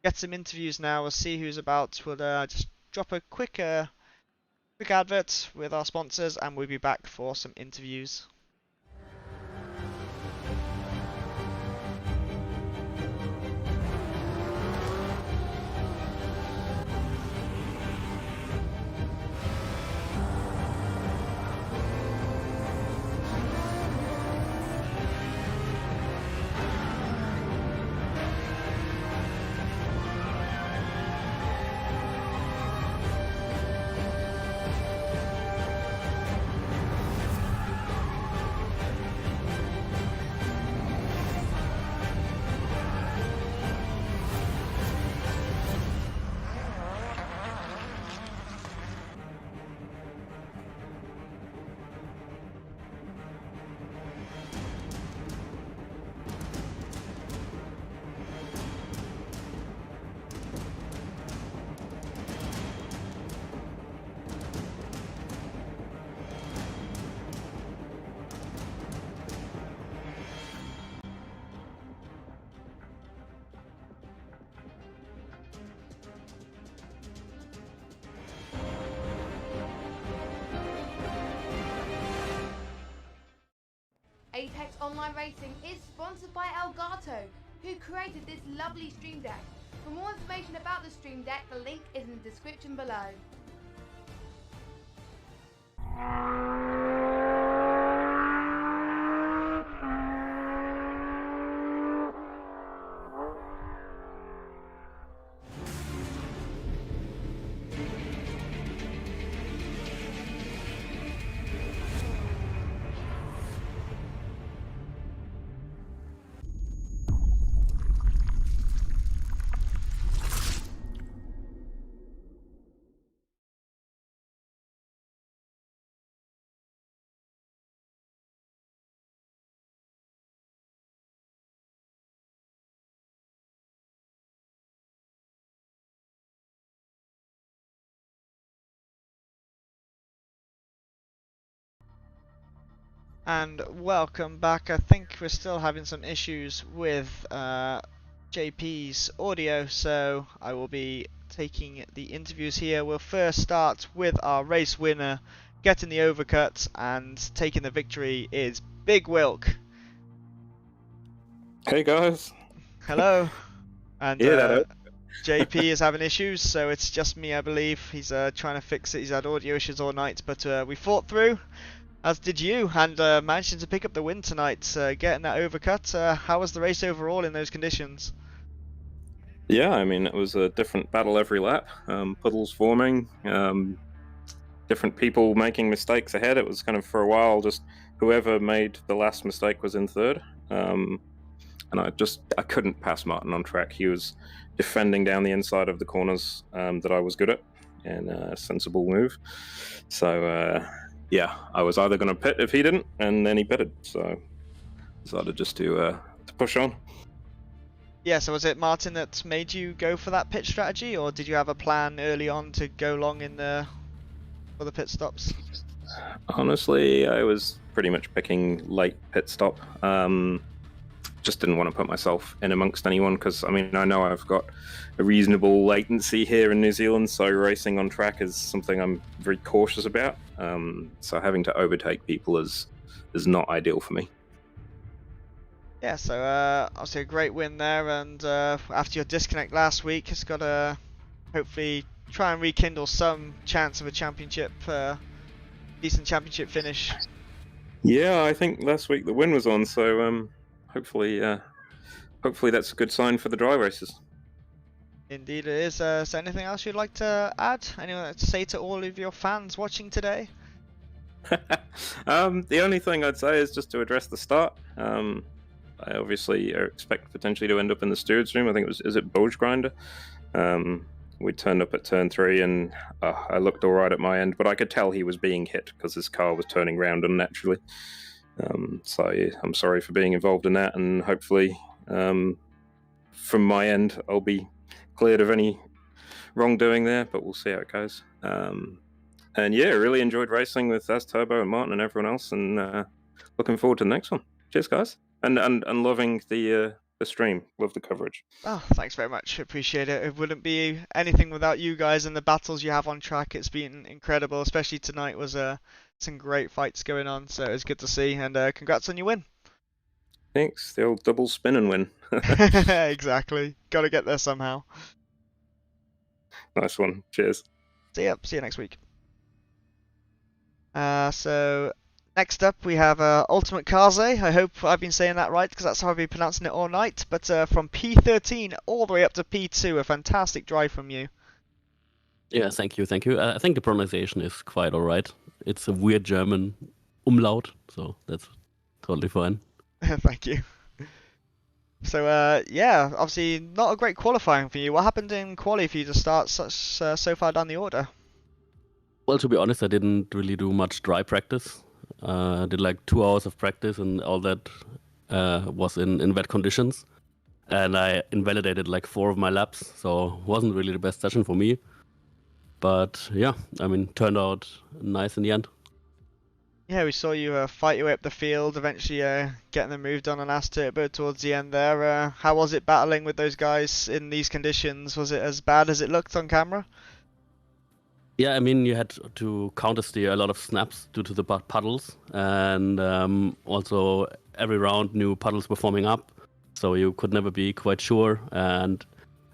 get some interviews now. We'll see who's about. We'll just drop a quick advert with our sponsors, and we'll be back for some interviews. Text Online Racing is sponsored by Elgato, who created this lovely stream deck. For more information about the stream deck, the link is in the description below. And welcome back. I think we're still having some issues with JP's audio, so I will be taking the interviews here. We'll first start with our race winner getting the overcut, and taking the victory is Big Wilk. Hey guys. Hello. And Yeah, JP is having issues, so it's just me, I believe. He's trying to fix it. He's had audio issues all night, but we fought through, as did you, and managing to pick up the win tonight, getting that overcut. How was the race overall in those conditions? Yeah, I mean, it was a different battle every lap. Puddles forming, different people making mistakes ahead. It was kind of, for a while, just whoever made the last mistake was in third. And I couldn't pass Martin on track. He was defending down the inside of the corners that I was good at, and a sensible move. So, yeah, I was either going to pit if he didn't, and then he pitted. So I decided just to push on. Yeah, so was it Martin that made you go for that pit strategy, or did you have a plan early on to go long in for the pit stops? Honestly, I was pretty much picking late pit stop. Just didn't want to put myself in amongst anyone, because I mean, I know I've got a reasonable latency here in New Zealand, so racing on track is something I'm very cautious about. So having to overtake people is not ideal for me. Yeah, so obviously a great win there, and after your disconnect last week, it's got to hopefully try and rekindle some chance of a championship, decent championship finish. Yeah, I think last week the win was on, so hopefully that's a good sign for the dry races. Indeed it is. So anything else you'd like to add? Anything to say to all of your fans watching today? The only thing I'd say is just to address the start. I obviously expect potentially to end up in the steward's room. I think is it Bulge Grinder? We turned up at turn 3, and I looked all right at my end, but I could tell he was being hit because his car was turning round unnaturally. So yeah, I'm sorry for being involved in that, and hopefully from my end I'll be cleared of any wrongdoing there, but we'll see how it goes. And yeah, really enjoyed racing with Az Turbo and Martin and everyone else, and looking forward to the next one. Cheers guys, and loving the stream. Love the coverage. Oh, thanks very much. Appreciate it. It wouldn't be anything without you guys and the battles you have on track. It's been incredible, especially tonight was some great fights going on, so it's good to see, and congrats on your win. Thanks. The old double spin and win. Exactly. Got to get there somehow. Nice one. Cheers. See you next week. So next up we have Ultimate Kaze. I hope I've been saying that right, because that's how I've been pronouncing it all night. But from P13 all the way up to P2, a fantastic drive from you. Yeah, thank you. I think the pronunciation is quite alright. It's a weird German umlaut, so that's totally fine. Thank you. So yeah, obviously not a great qualifying for you. What happened in quali for you to start so far down the order? Well, to be honest, I didn't really do much dry practice. I did like 2 hours of practice, and all that was in wet conditions. And I invalidated like 4 of my laps, so it wasn't really the best session for me. But yeah, I mean, turned out nice in the end. Yeah, we saw you fight your way up the field, eventually getting the move done on Az Turbo towards the end there. How was it battling with those guys in these conditions? Was it as bad as it looked on camera? Yeah, I mean, you had to counter steer a lot of snaps due to the puddles, and also every round new puddles were forming up, so you could never be quite sure. And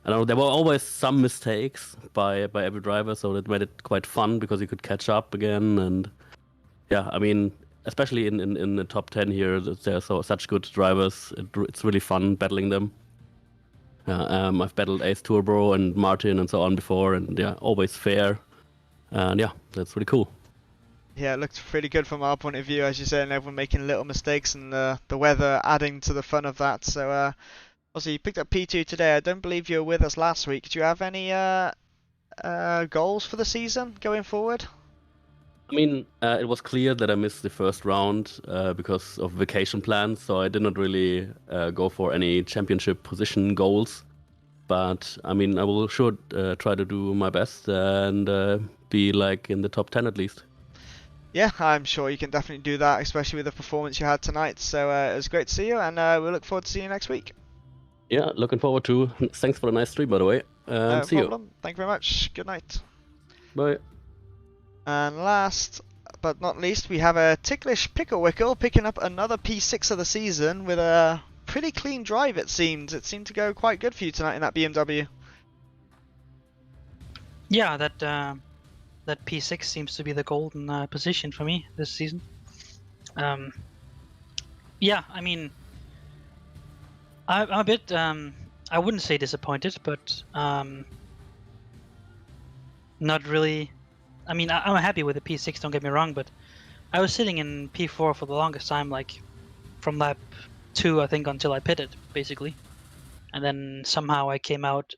I don't know, there were always some mistakes by every driver, so that made it quite fun because you could catch up again. And yeah, I mean, especially in the top 10 here, there are such good drivers. It's really fun battling them. I've battled Ace Turbo and Martin and so on before, and yeah, always fair. And yeah, that's really cool. Yeah, it looked pretty good from our point of view, as you say, and everyone making little mistakes, and the weather adding to the fun of that. So, also, you picked up P2 today. I don't believe you were with us last week. Do you have any goals for the season going forward? I mean, it was clear that I missed the first round because of vacation plans, so I did not really go for any championship position goals. But I mean, I will sure try to do my best and be like in the top 10 at least. Yeah, I'm sure you can definitely do that, especially with the performance you had tonight. So it was great to see you, and we'll look forward to seeing you next week. Yeah, looking forward to. Thanks for the nice stream, by the way. No See problem. you. Thank you very much. Good night. Bye. And last but not least, we have a Ticklish Picklewickle picking up another P6 of the season with a pretty clean drive, it seemed. It seemed to go quite good for you tonight in that BMW. Yeah, that P6 seems to be the golden position for me this season. Yeah, I mean, I'm a bit, I wouldn't say disappointed, but not really. I mean, I'm happy with the P6, don't get me wrong, but I was sitting in P4 for the longest time, like from lap 2, I think, until I pitted, basically. And then somehow I came out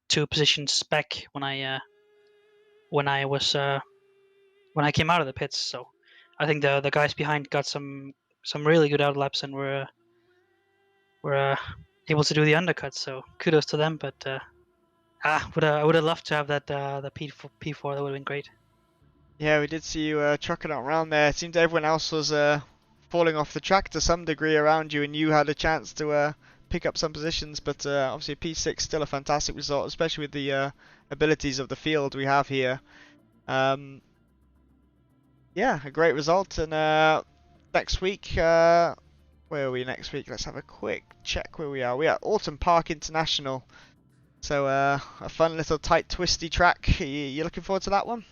2 positions back when I came out of the pits. So I think the guys behind got some really good outlaps and were able to do the undercut. So kudos to them. But I would have loved to have that the P4. That would have been great. Yeah, we did see you trucking it around there. It seemed everyone else was falling off the track to some degree around you, and you had a chance to pick up some positions. But obviously, P6 still a fantastic result, especially with the abilities of the field we have here. Yeah, a great result. And next week, where are we next week? Let's have a quick check where we are. We are at Alton Park International. So a fun little tight twisty track. You looking forward to that one?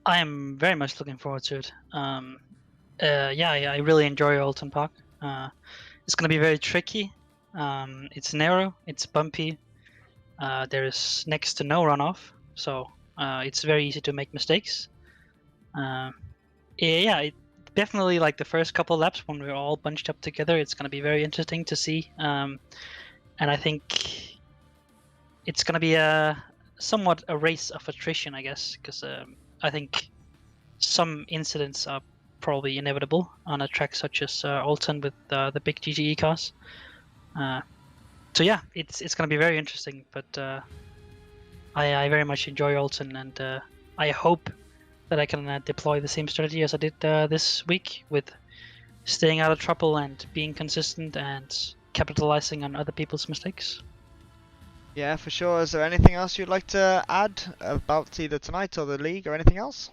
I am very much looking forward to it. Yeah, I really enjoy Alton Park. It's going to be very tricky. It's narrow, it's bumpy. There is next to no runoff, so it's very easy to make mistakes. Yeah, definitely like the first couple of laps when we're all bunched up together, it's going to be very interesting to see. And I think it's going to be somewhat a race of attrition, I guess, because I think some incidents are probably inevitable on a track such as Alton with the big GTE cars. So yeah, it's going to be very interesting. But I very much enjoy Alton, and I hope that I can deploy the same strategy as I did this week, with staying out of trouble and being consistent and capitalizing on other people's mistakes. Yeah, for sure. Is there anything else you'd like to add about either tonight or the league or anything else?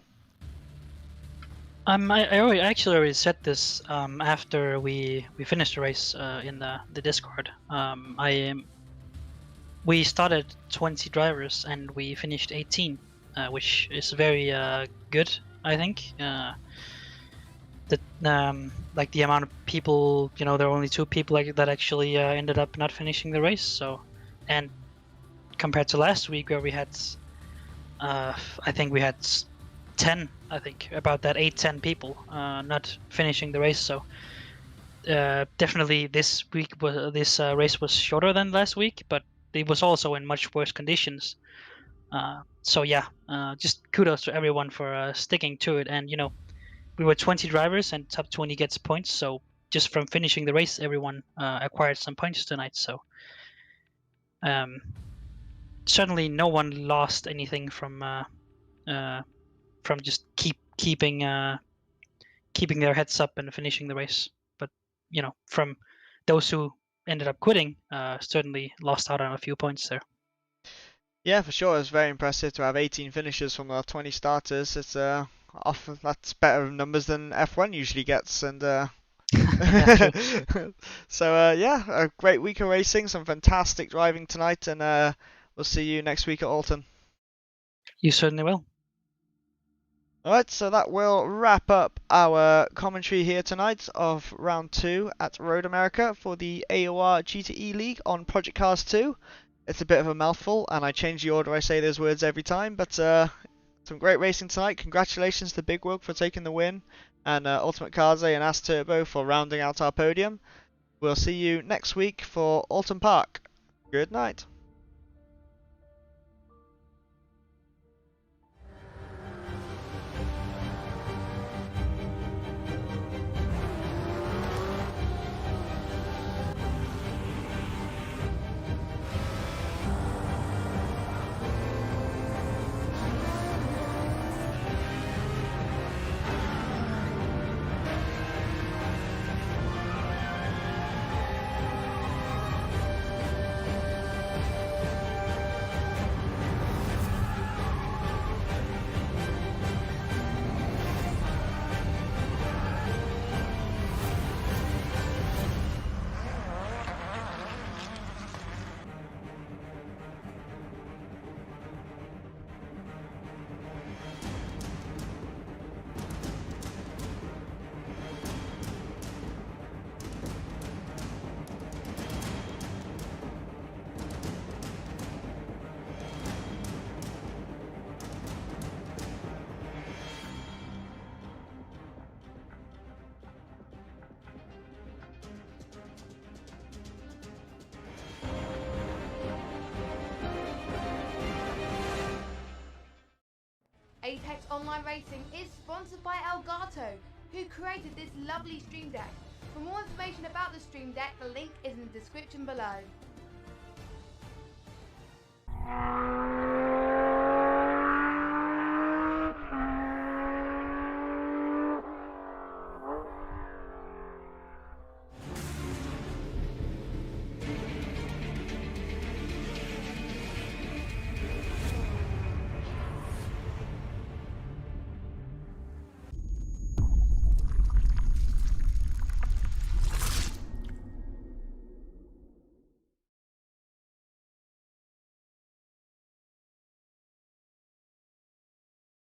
I actually already said this after we finished the race in the Discord. We started 20 drivers and we finished 18, which is very good, I think. Like the amount of people, there were only 2 people that actually ended up not finishing the race. So, and compared to last week where we had, I think we had 10, about that 8-10 people not finishing the race. So definitely this race was shorter than last week, but it was also in much worse conditions. So yeah, just kudos to everyone for sticking to it. And we were 20 drivers and top 20 gets points, so just from finishing the race everyone acquired some points tonight. So certainly no one lost anything from just keeping their heads up and finishing the race. But from those who ended up quitting, certainly lost out on a few points there. Yeah, for sure. It's very impressive to have 18 finishers from our 20 starters. It's off. That's better numbers than F1 usually gets, and Yeah, true. so yeah, a great week of racing, some fantastic driving tonight, and we'll see you next week at Alton. You certainly will. Alright, so that will wrap up our commentary here tonight of round 2 at Road America for the AOR GTE League on Project Cars 2. It's a bit of a mouthful, and I change the order I say those words every time, but some great racing tonight. Congratulations to Big Wilk for taking the win, and Ultimate Kaze and As Turbo for rounding out our podium. We'll see you next week for Alton Park. Good night. Apex Online Racing is sponsored by Elgato, who created this lovely stream deck. For more information about the stream deck, the link is in the description below.